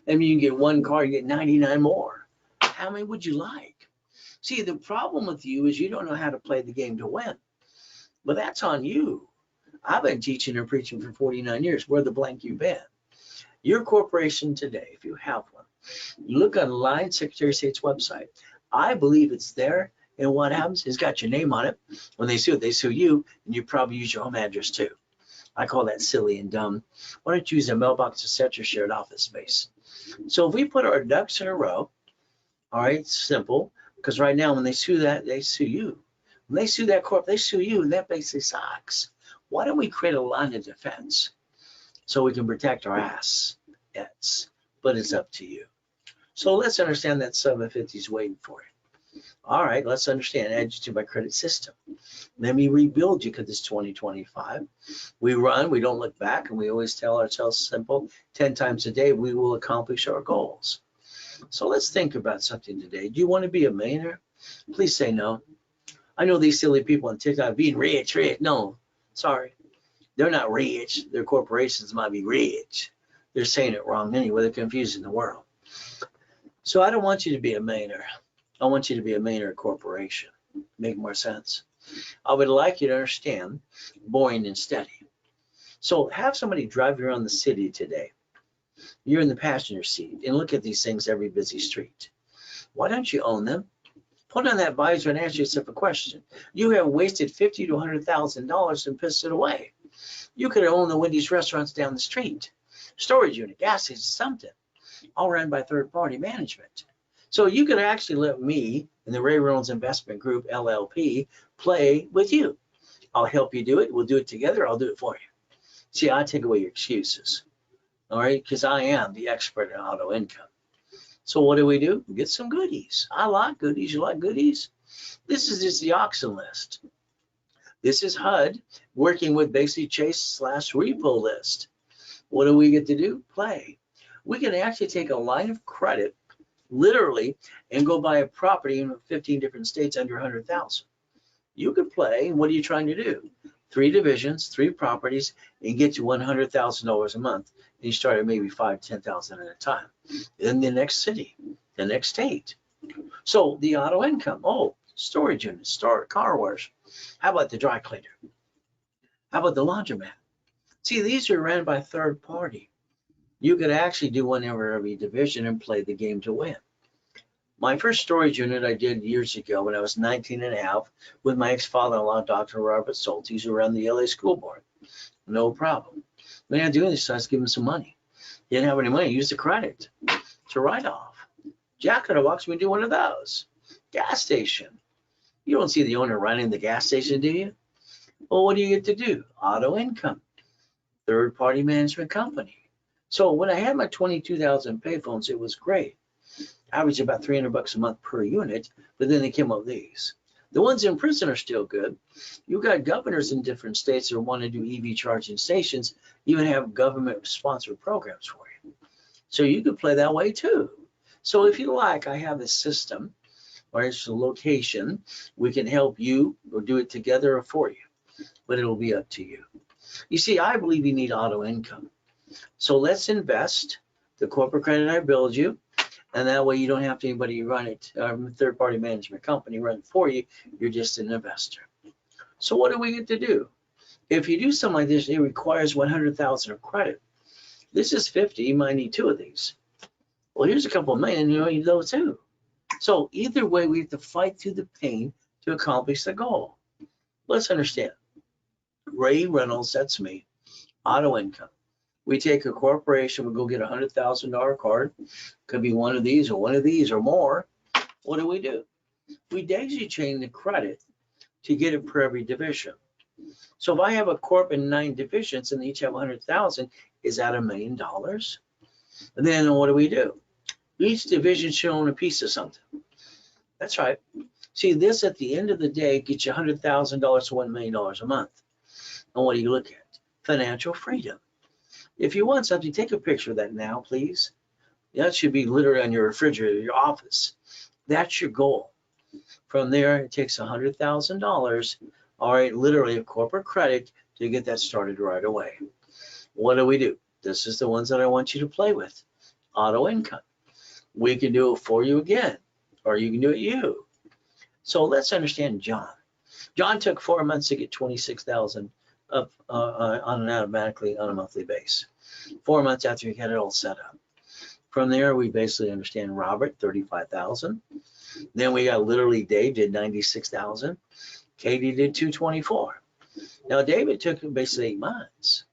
I mean, you can get 1 car, you get 99 more. How many would you like? See, the problem with you is you don't know how to play the game to win. But that's on you. I've been teaching and preaching for 49 years. Where the blank you been? Your corporation today, if you have one, you look online, Secretary of State's website. I believe it's there. And what happens? It's got your name on it. When they sue you, and you probably use your home address too. I call that silly and dumb. Why don't you use a mailbox to set your shared office space? So if we put our ducks in a row, all right, simple, because right now when they sue that, they sue you. When they sue that corp, they sue you, and that basically sucks. Why don't we create a line of defense so we can protect our ass? But it's up to you. So let's understand that 750 is waiting for you. All right, let's understand. Add you to my credit system. Let me rebuild you because it's 2025. We run, we don't look back, and we always tell ourselves simple, 10 times a day, we will accomplish our goals. So let's think about something today. Do you want to be a millionaire? Please say no. I know these silly people on TikTok being rich. No, sorry. They're not rich. Their corporations might be rich. They're saying it wrong anyway. They're confusing the world. So I don't want you to be a millionaire. I want you to be a millionaire corporation. Make more sense? I would like you to understand boring and steady. So have somebody drive you around the city today. You're in the passenger seat and look at these things every busy street. Why don't you own them? Put on that visor and ask yourself a question. You have wasted $50,000 to $100,000 and pissed it away. You could have owned the Wendy's restaurants down the street, storage unit, gas station, something, all run by third-party management. So you could actually let me and the Ray Reynolds Investment Group, LLP, play with you. I'll help you do it. We'll do it together. I'll do it for you. See, I take away your excuses, all right, because I am the expert in auto income. So what do? We get some goodies. I like goodies. You like goodies? This is just the auction list. This is HUD working with basically Chase/repo list. What do we get to do? Play. We can actually take a line of credit literally, and go buy a property in 15 different states under 100,000. You could play. What are you trying to do? 3 divisions, 3 properties, and get you $100,000 a month. And you start at maybe 5, 10,000 at a time. In the next city, the next state. So the auto income. Oh, storage units, car wash. How about the dry cleaner? How about the laundromat? See, these are ran by third party. You could actually do one every division and play the game to win. My first storage unit I did years ago when I was 19 and a half with my ex-father-in-law, Dr. Robert Soltis, who ran the LA school board. No problem. When I do this, I was giving some money. He didn't have any money, use the credit to write off. Jack in the Box, we do one of those. Gas station. You don't see the owner running the gas station, do you? Well, what do you get to do? Auto income. Third party management company. So when I had my 22,000 payphones, it was great. Average about $300 a month per unit, but then they came up with these. The ones in prison are still good. You've got governors in different states that want to do EV charging stations, even have government sponsored programs for you. So you could play that way too. So if you like, I have a system or it's a location. We can help you or do it together or for you, but it'll be up to you. You see, I believe you need auto income. So let's invest the corporate credit I build you. And that way you don't have to anybody run it, third-party management company run it for you. You're just an investor. So what do we get to do? If you do something like this, it requires 100,000 of credit. This is 50, you might need 2 of these. Well, here's a couple of million, you need those too. So either way, we have to fight through the pain to accomplish the goal. Let's understand. Ray Reynolds, that's me, auto income. We take a corporation, we go get a $100,000 card. Could be one of these or more. What do? We daisy chain the credit to get it per every division. So if I have a corp in 9 divisions and they each have 100,000, is that $1 million? And then what do? Each division should own a piece of something. That's right. See, this at the end of the day gets you $100,000 to $1 million a month. And what do you look at? Financial freedom. If you want something, take a picture of that now, please. That should be literally on your refrigerator, your office. That's your goal. From there, it takes $100,000, all right, literally a corporate credit to get that started right away. What do? This is the ones that I want you to play with. Auto income. We can do it for you again, or you can do it you. So let's understand John. John took 4 months to get 26,000 up automatically on a monthly base. 4 months after he had it all set up. From there, we basically understand Robert, 35,000. Then we got literally Dave did 96,000. Katie did 224. Now David took basically 8 months.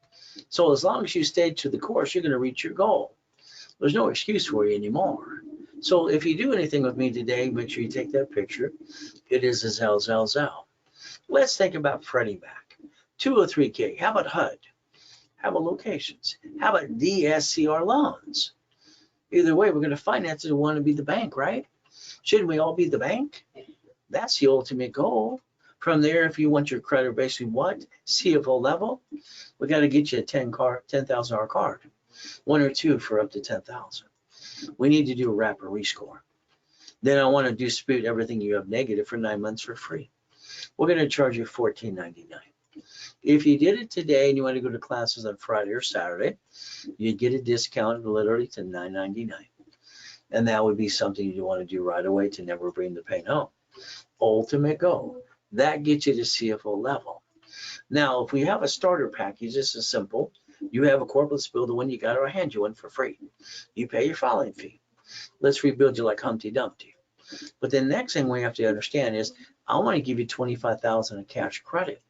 So as long as you stayed to the course, you're going to reach your goal. There's no excuse for you anymore. So if you do anything with me today, make sure you take that picture. It is a Zell. Let's think about Freddie Mac. 203K. How about HUD? How about locations? How about DSCR loans? Either way, we're going to finance it and want to be the bank, right? Shouldn't we all be the bank? That's the ultimate goal. From there, if you want your credit, basically what? CFO level, we got to get you a $10,000 card. 1 or 2 for up to 10,000. We need to do a rapid rescore. Then I want to dispute everything you have negative for 9 months for free. We're going to charge you $14.99. If you did it today and you want to go to classes on Friday or Saturday, you'd get a discount literally to $9.99. And that would be something you want to do right away to never bring the pain home. Ultimate goal. That gets you to CFO level. Now, if we have a starter package, this is simple. You have a corporate bill, the one you got, or I hand you one for free. You pay your filing fee. Let's rebuild you like Humpty Dumpty. But the next thing we have to understand is, I want to give you 25,000 in cash credit.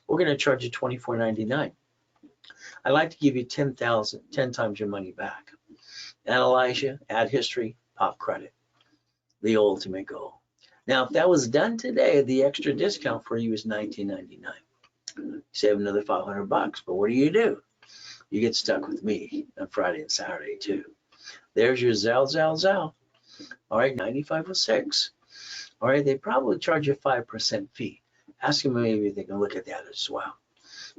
We're going to charge you $24.99. I'd like to give you 10 times your money back. Analyze you, add history, pop credit. The ultimate goal. Now, if that was done today, the extra discount for you is $19.99. Save another $500, but what do? You get stuck with me on Friday and Saturday too. There's your Zell. All right, 9506. All right, they probably charge you a 5% fee. Ask them maybe they can look at that as well.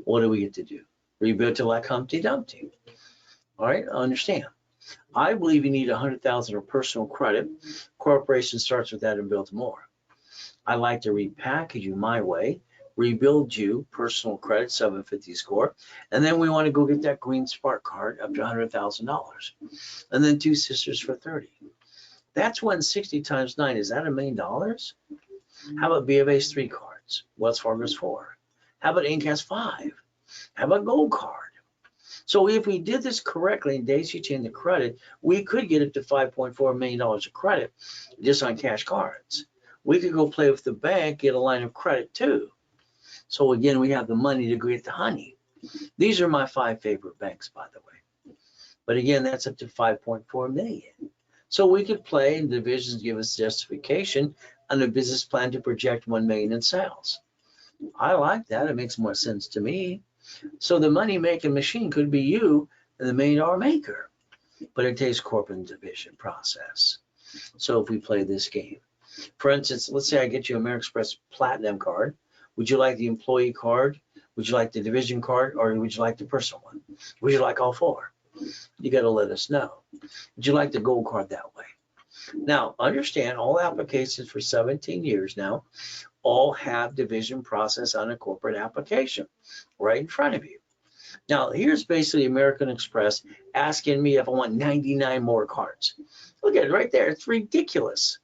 What do we get to do? Rebuild to like Humpty Dumpty. All right, I understand. I believe you need 100,000 of personal credit. Corporation starts with that and builds more. I like to repackage you my way, rebuild you personal credit, 750 score, and then we want to go get that green spark card up to $100,000, and then two sisters for 30. That's 160 times 9. Is that $1 million? How about B of A's 3 cards? Wells Fargo's 4. How about Incas 5? How about Gold Card? So if we did this correctly and daisy chain the credit, we could get up to $5.4 million of credit just on cash cards. We could go play with the bank, get a line of credit too. So again, we have the money to get the honey. These are my 5 favorite banks, by the way. But again, that's up to 5.4 million. So we could play, and divisions give us justification on a business plan to project 1 million in sales. I like that. It makes more sense to me. So the money making machine could be you and the $1 million maker, but it takes corporate division process. So if we play this game, for instance, let's say I get you American Express Platinum card. Would you like the employee card? Would you like the division card, or would you like the personal one? Would you like all 4? You got to let us know. Would you like the gold card that way? Now, understand all applications for 17 years now all have division process on a corporate application right in front of you. Now, here's basically American Express asking me if I want 99 more cards. Look at it right there. It's ridiculous.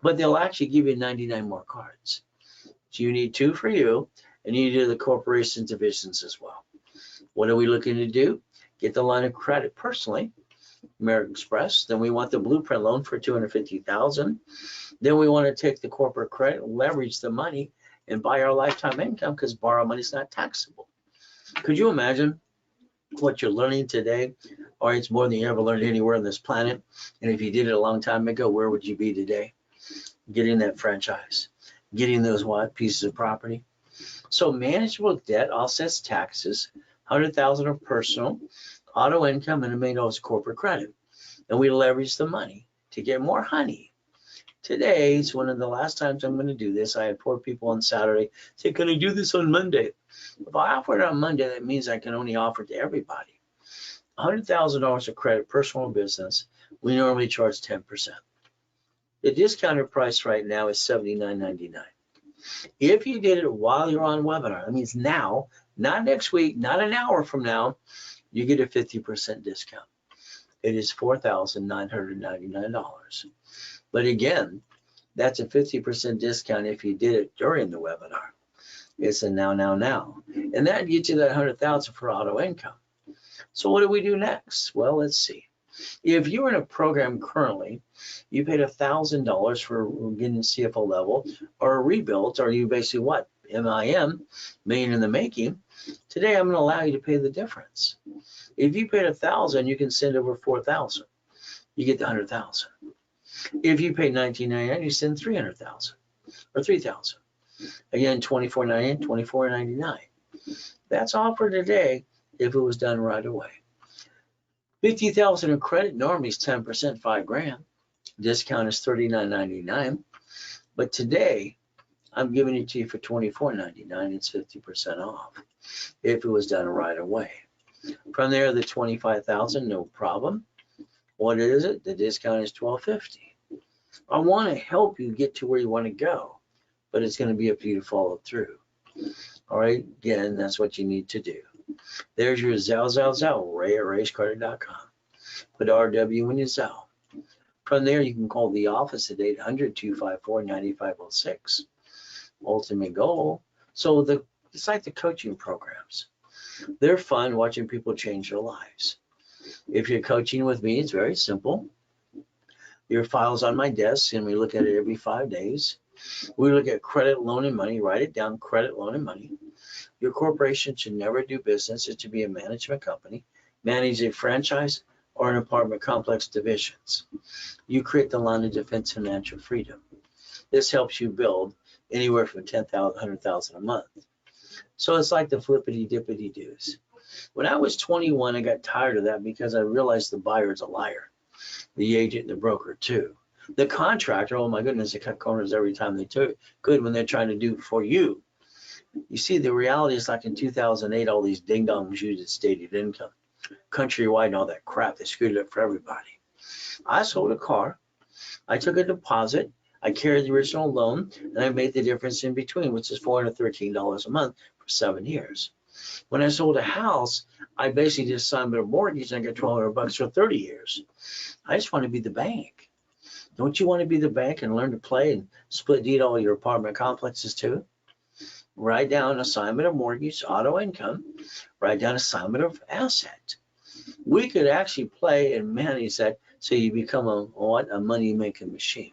But they'll actually give you 99 more cards. So you need 2 for you, and you need the corporation divisions as well. What are we looking to do? Get the line of credit personally, American Express. Then we want the blueprint loan for $250,000. Then we want to take the corporate credit, leverage the money, and buy our lifetime income, because borrow money is not taxable. Could you imagine what you're learning today? Or it's more than you ever learned anywhere on this planet. And if you did it a long time ago, where would you be today? Getting that franchise, getting those pieces of property. So manageable debt offsets taxes, 100,000 of personal, auto income, and $1 million corporate credit. And we leverage the money to get more honey. Today is one of the last times I'm going to do this. I had poor people on Saturday say, can I do this on Monday? If I offer it on Monday, that means I can only offer it to everybody. $100,000 of credit, personal business, we normally charge 10%. The discounted price right now is $79.99. If you did it while you're on webinar, that means now, not next week, not an hour from now, you get a 50% discount. It is $4,999. But again, that's a 50% discount if you did it during the webinar. It's a now. And that gets you that 100,000 for auto income. So what do we do next? Well, let's see. If you're in a program currently, you paid $1,000 for getting CFO level or a rebuild, or you basically what? MIM, million in the making. Today, I'm going to allow you to pay the difference. If you paid $1,000, you can send over $4,000. You get the $100,000. If you pay $19.99, you send $300,000 or $3,000. Again, $24.99, $24.99. That's offered today if it was done right away. $50,000 in credit normally is 10%, $5,000. Discount is $39.99. But today, I'm giving it to you for $24.99. It's 50% off if it was done right away. From there, the $25,000, no problem. What is it? The discount is $12.50. I want to help you get to where you want to go, but it's going to be up to you to follow through. All right, again, that's what you need to do. There's your Zelle, ray@raycredit.com. Put RW in your Zelle. From there, you can call the office at 800-254-9506. Ultimate goal. So it's like the coaching programs. They're fun watching people change their lives. If you're coaching with me, it's very simple. Your file's on my desk, and we look at it every 5 days. We look at credit, loan, and money. Write it down, credit, loan, and money. Your corporation should never do business. It should be a management company, manage a franchise or an apartment complex divisions. You create the line of defense financial freedom. This helps you build anywhere from $10,000 to $100,000 a month. So it's like the flippity dippity doos. When I was 21, I got tired of that because I realized the buyer is a liar, the agent and the broker too. The contractor, oh my goodness, they cut corners every time they could when they're trying to do it for you. You see, the reality is like in 2008, all these ding-dongs used stated income. Countrywide and all that crap. They screwed it up for everybody. I sold a car. I took a deposit. I carried the original loan, and I made the difference in between, which is $413 a month for 7 years. When I sold a house, I basically just signed a mortgage and I got $1,200 for 30 years. I just want to be the bank. Don't you want to be the bank and learn to play and split deed all your apartment complexes too? Write down assignment of mortgage, auto income, write down assignment of asset. We could actually play and manage that so you become a money making machine.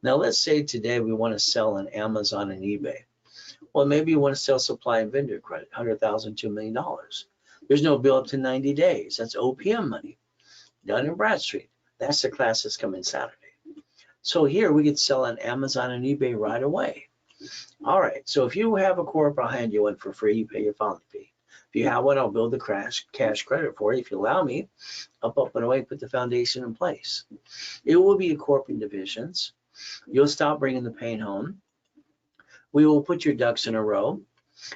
Now let's say today we want to sell on Amazon and eBay. Well, maybe you want to sell supply and vendor credit, $100,000, $2 million. There's no bill up to 90 days. That's OPM money. Dun & Bradstreet. That's the class that's coming Saturday. So here we could sell on Amazon and eBay right away. All right, so if you have a corp, I'll hand you one for free. You pay your filing fee. If you have one, I'll build the cash credit for you. If you allow me, I'll up and away, put the foundation in place. It will be a corp in divisions. You'll stop bringing the pain home. We will put your ducks in a row,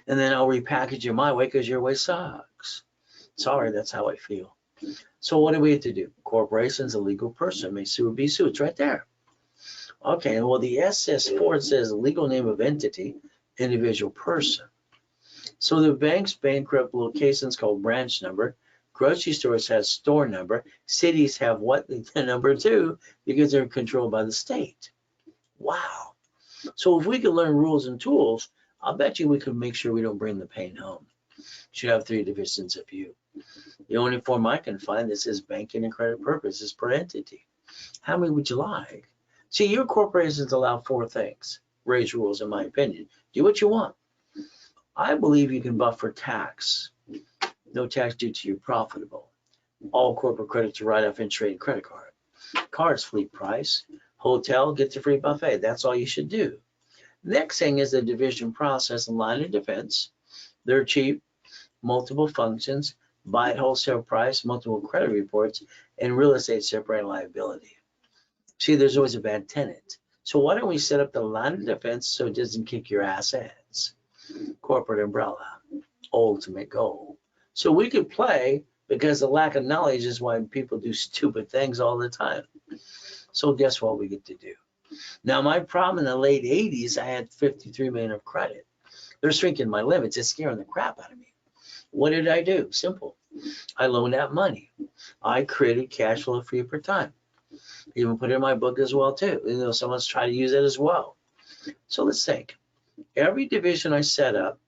and then I'll repackage you my way because your way sucks. Sorry, that's how I feel. So what do we have to do? Corporation's a legal person, may sue or be sued. It's right there. Okay, well, the SS4 says legal name of entity, individual person. So the bank's bankrupt locations called branch number. Grocery stores have store number. Cities have what? The number too, because they're controlled by the state. Wow. So if we could learn rules and tools, I'll bet you we could make sure we don't bring the pain home. Should have 3 divisions of you. The only form I can find that says banking and credit purposes per entity. How many would you like? See, your corporations allow 4 things. Raise rules, in my opinion. Do what you want. I believe you can buffer tax. No tax due to you profitable. All corporate credits are write-off in trade credit card. Cards fleet price. Hotel gets a free buffet. That's all you should do. Next thing is the division process and line of defense. They're cheap, multiple functions, buy at wholesale price, multiple credit reports, and real estate separate liability. See, there's always a bad tenant. So why don't we set up the line of defense so it doesn't kick your assets? Corporate umbrella, ultimate goal. So we could play because the lack of knowledge is why people do stupid things all the time. So guess what we get to do? Now, my problem in the late 80s, I had 53 million of credit. They're shrinking my limits. It's scaring the crap out of me. What did I do? Simple. I loaned out money. I created cash flow free per time. Even put it in my book as well too. You know, someone's trying to use it as well. So let's think. Every division I set up,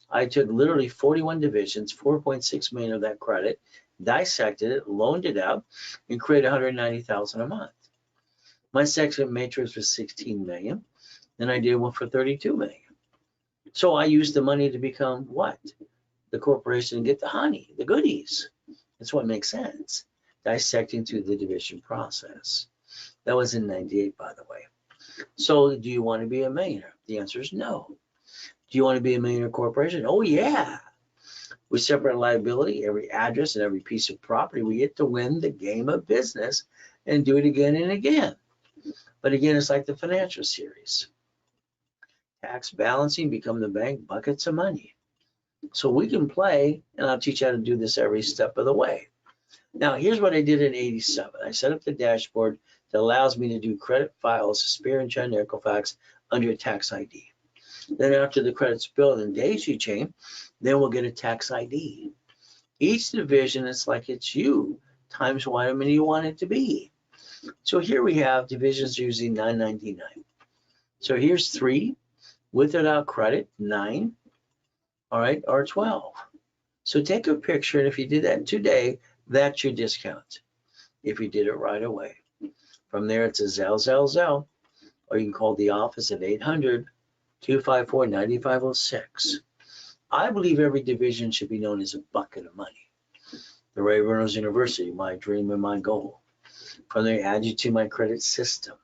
I took literally 41 divisions, 4.6 million of that credit, dissected it, loaned it out, and created 190,000 a month. My second matrix was 16 million. Then I did one for 32 million. So I used the money to become what? The corporation and get the honey, the goodies. That's what makes sense. Dissecting through the division process. That was in 98, by the way. So do you want to be a millionaire? The answer is no. Do you want to be a millionaire corporation? Oh, yeah. We separate liability, every address and every piece of property. We get to win the game of business and do it again and again. But again, it's like the financial series. Tax balancing, become the bank, buckets of money. So we can play, and I'll teach you how to do this every step of the way. Now, here's what I did in 87. I set up the dashboard that allows me to do credit files, Spear and China Equifax under a tax ID. Then after the credit's billed in daisy chain, then we'll get a tax ID. Each division is like it's you times how many you want it to be. So here we have divisions using 999. So here's 3 with or without credit, 9, all right, or 12. So take a picture, and if you did that today, that's your discount. If you did it right away. From there, it's a Zell, or you can call the office at 800-254-9506. I believe every division should be known as a bucket of money. The Ray Reynolds University, my dream and my goal. From there, add you to my credit system.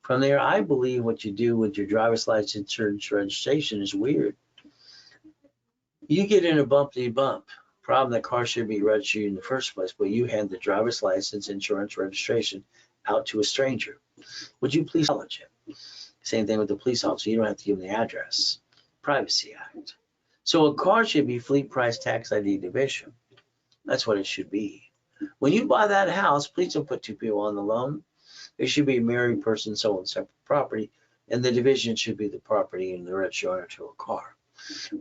From there, I believe what you do with your driver's license insurance registration is weird. You get in a bumpty bump. Problem, that car should be registered in the first place, but you hand the driver's license, insurance, registration out to a stranger. Would you please acknowledge him? Same thing with the police officer. You don't have to give them the address. Privacy Act. So a car should be fleet price tax ID division. That's what it should be. When you buy that house, please don't put two people on the loan. It should be a married person, sold separate property, and the division should be the property and the rest owner to a car.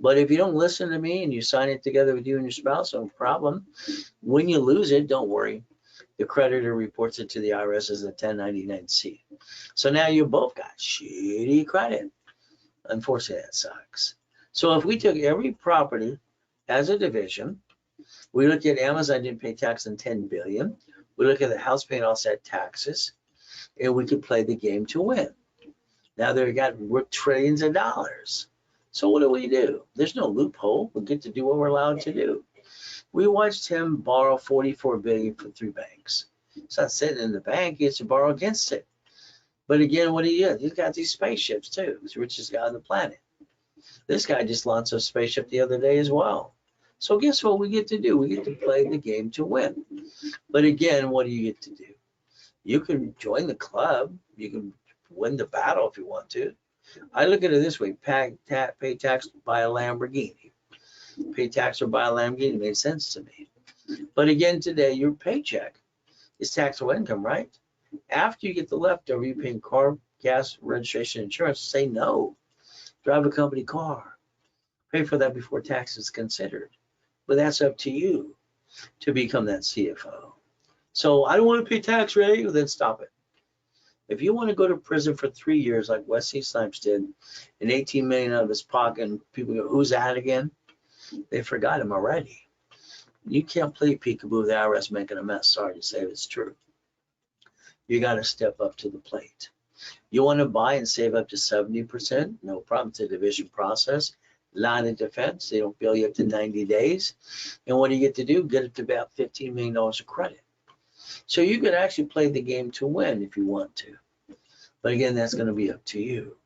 But if you don't listen to me and you sign it together with you and your spouse, no problem. When you lose it, don't worry. The creditor reports it to the IRS as a 1099-C. So now you both got shitty credit. Unfortunately, that sucks. So if we took every property as a division, we look at Amazon didn't pay tax on $10 billion. We look at the house paying offset taxes, and we could play the game to win. Now they've got worth trillions of dollars. So what do? There's no loophole. We get to do what we're allowed to do. We watched him borrow $44 billion from 3 banks. It's not sitting in the bank. He has to borrow against it. But again, what he did, he's got these spaceships too. He's the richest guy on the planet. This guy just launched a spaceship the other day as well. So guess what we get to do? We get to play the game to win. But again, what do you get to do? You can join the club. You can win the battle if you want to. I look at it this way: pay tax, buy a Lamborghini. Pay tax or buy a Lamborghini made sense to me. But again, today your paycheck is taxable income, right? After you get the leftover, you pay car, gas, registration, insurance. Say no. Drive a company car. Pay for that before tax is considered. But that's up to you to become that CFO. So I don't want to pay tax, Ray. Well, then stop it. If you want to go to prison for 3 years like Wesley Snipes did, and 18 million out of his pocket, and people go, who's that again? They forgot him already. You can't play peekaboo with the IRS making a mess. Sorry to say, it's true. You got to step up to the plate. You want to buy and save up to 70%? No problem. It's a division process. Line of defense. They don't bill you up to 90 days. And what do you get to do? Get up to about $15 million of credit. So you could actually play the game to win if you want to. But again, that's going to be up to you.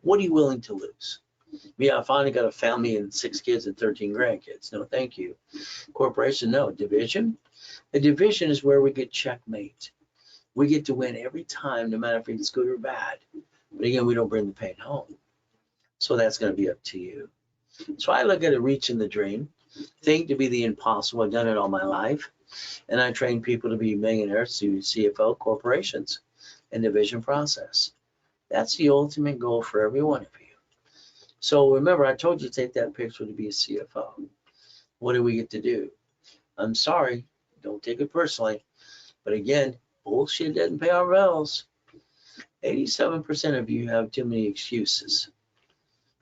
What are you willing to lose? Me, I finally got a family and 6 kids and 13 grandkids. No, thank you. Corporation, no. Division? A division is where we get checkmate. We get to win every time, no matter if it's good or bad. But again, we don't bring the pain home. So that's going to be up to you. So I look at it reaching the dream, think to be the impossible. I've done it all my life. And I train people to be millionaires through CFO corporations and division process. That's the ultimate goal for every one of you. So remember, I told you to take that picture to be a CFO. What do we get to do? I'm sorry, don't take it personally. But again, bullshit doesn't pay our bills. 87% of you have too many excuses.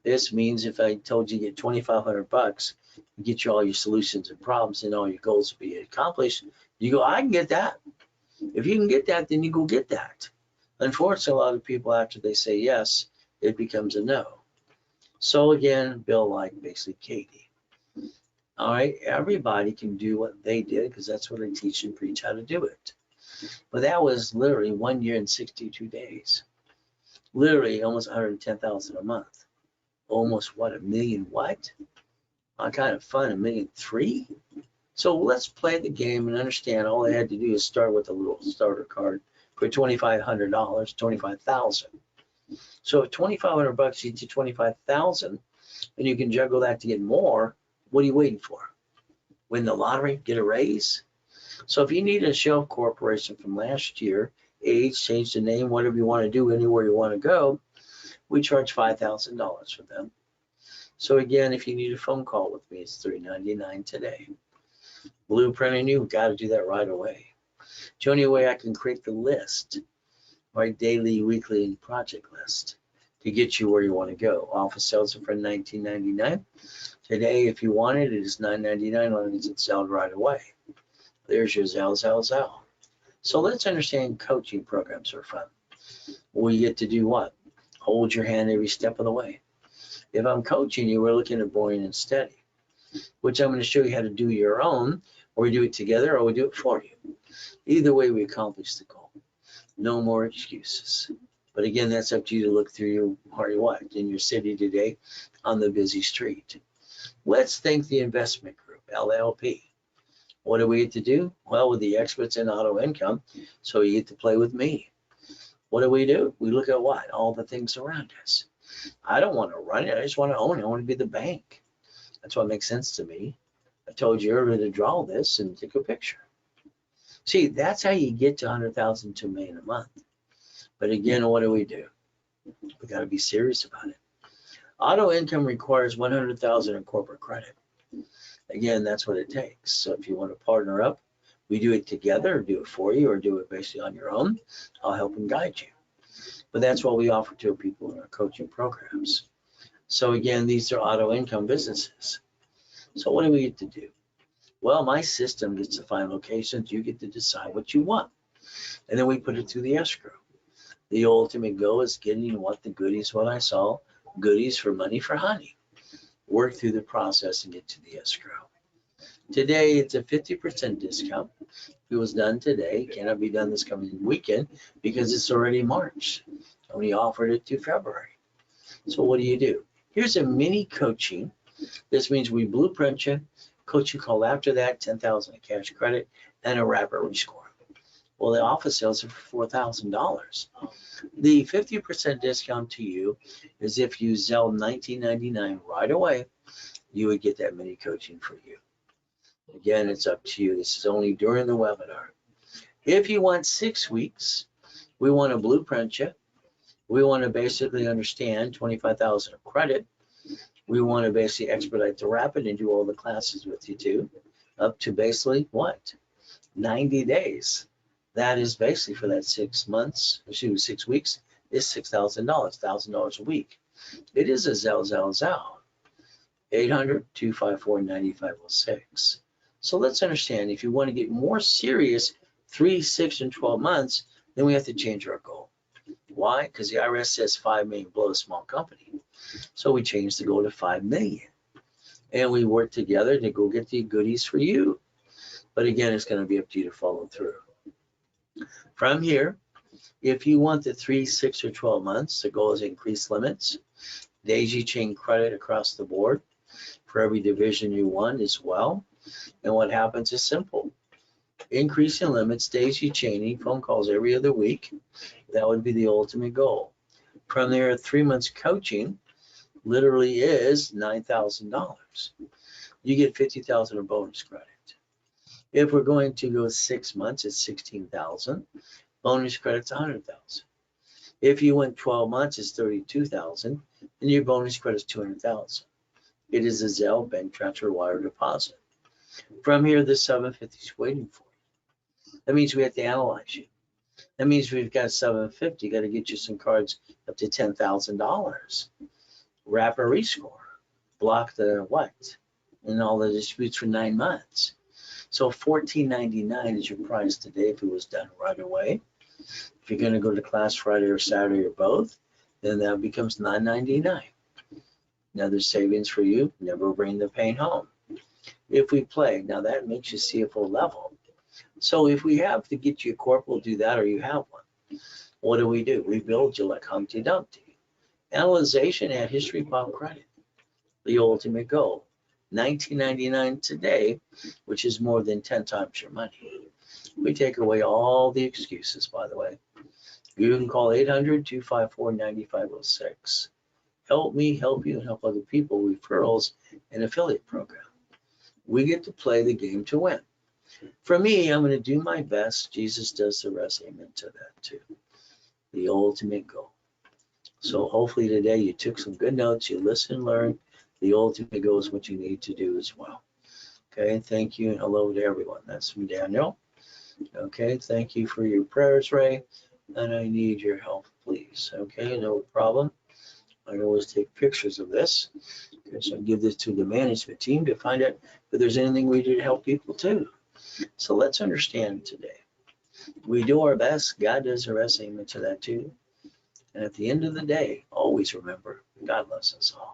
This means if I told you to get $2,500, get you all your solutions and problems and all your goals will be accomplished, you go, I can get that. If you can get that, then you go get that. Unfortunately, a lot of people, after they say yes, it becomes a no. So again, Bill, like basically Katie. All right, everybody can do what they did because that's what I teach and preach how to do it. But that was literally 1 year and 62 days. Literally almost 110,000 a month. Almost what, $1 million what? On kind of fun, $1.3 million? So let's play the game and understand all I had to do is start with a little starter card for $2,500, $25,000. So if $2,500 gets you $25,000 and you can juggle that to get more, what are you waiting for? Win the lottery, get a raise? So if you need a shell corporation from last year, age, change the name, whatever you want to do, anywhere you want to go, we charge $5,000 for them. So again, if you need a phone call with me, it's $399 today. Blueprinting you, got to do that right away. The only way I can create the list, right, daily, weekly, and project list to get you where you want to go. Office sells it for $19.99. Today, if you want it, it is $9.99 long as it's sold right away. There's your Zell. So let's understand coaching programs are fun. We get to do what? Hold your hand every step of the way. If I'm coaching you, we're looking at boring and steady, which I'm going to show you how to do your own, or we do it together, or we do it for you. Either way, we accomplish the goal. No more excuses. But again, that's up to you to look through your heart what in your city today on the busy street. Let's thank the investment group, LLP. What do we get to do? Well, with the experts in auto income, so you get to play with me. What do? We look at what? All the things around us. I don't want to run it. I just want to own it. I want to be the bank. That's what makes sense to me. I told you earlier to draw this and take a picture. See, that's how you get to 100,000 to $1 million a month. But again, what do? We got to be serious about it. Auto income requires 100,000 in corporate credit. Again, that's what it takes. So if you want to partner up, we do it together, or do it for you, or do it basically on your own. I'll help and guide you. But that's what we offer to people in our coaching programs. So again, these are auto income businesses. So what do we get to do? Well, my system gets to find locations. You get to decide what you want. And then we put it through the escrow. The ultimate goal is getting what the goodies, what I saw, goodies for money for honey. Work through the process and get to the escrow. Today, it's a 50% discount. If it was done today, it cannot be done this coming weekend because it's already March. And we offered it to February. So what do? Here's a mini coaching. This means we blueprint you, coach you call after that, 10,000 in cash credit, and a rapid rescore. Well, the office sales are for $4,000. The 50% discount to you is if you Zelle $19.99 right away, you would get that mini coaching for you. Again, it's up to you. This is only during the webinar. If you want 6 weeks, we want to blueprint you. We want to basically understand 25,000 of credit. We want to basically expedite the rapid and do all the classes with you too, up to basically what? 90 days. That is basically for that 6 months, 6 weeks, is $6,000, $1,000 a week. It is a Zelle. 800-254-9506. So let's understand, if you want to get more serious, 3, 6, and 12 months, then we have to change our goal. Why? Because the IRS says 5 million below a small company. So we changed the goal to 5 million. And we work together to go get the goodies for you. But again, it's going to be up to you to follow through. From here, if you want the 3, 6, or 12 months, the goal is increase limits, daisy chain credit across the board for every division you want as well. And what happens is simple. Increasing limits, daisy chaining, phone calls every other week. That would be the ultimate goal. From there, 3 months coaching literally is $9,000. You get 50,000 of bonus credit. If we're going to go 6 months, it's 16,000. Bonus credit's 100,000. If you went 12 months, it's 32,000, and your bonus credit is 200,000. It is a Zelle, bank transfer, wire deposit. From here, the 750 is waiting for you. That means we have to analyze you. That means we've got 750, got to get you some cards up to $10,000. Wrap a rescore, block the what, and all the disputes for 9 months. So $14.99 is your price today if it was done right away. If you're going to go to class Friday or Saturday or both, then that becomes $9.99. Another savings for you, never bring the pain home. If we play, now that makes you CFO level. So if we have to get you a corp, we'll do that, or you have one. What do? We build you like Humpty Dumpty. Analyzation at History Pop Credit, the ultimate goal. $19.99 today, which is more than 10 times your money. We take away all the excuses, by the way. You can call 800-254-9506. Help me, help you, and help other people, referrals, and affiliate program. We get to play the game to win. For me, I'm going to do my best. Jesus does the rest. Amen to that too. The ultimate goal. So hopefully today you took some good notes, you listened, learned. The ultimate goal is what you need to do as well. Okay, thank you and hello to everyone. That's from Daniel. Okay, thank you for your prayers, Ray. And I need your help, please. Okay, no problem. I always take pictures of this. Okay, so I give this to the management team to find out if there's anything we do to help people too. So let's understand today. We do our best. God does the rest. Amen to that too. And at the end of the day, always remember, God loves us all.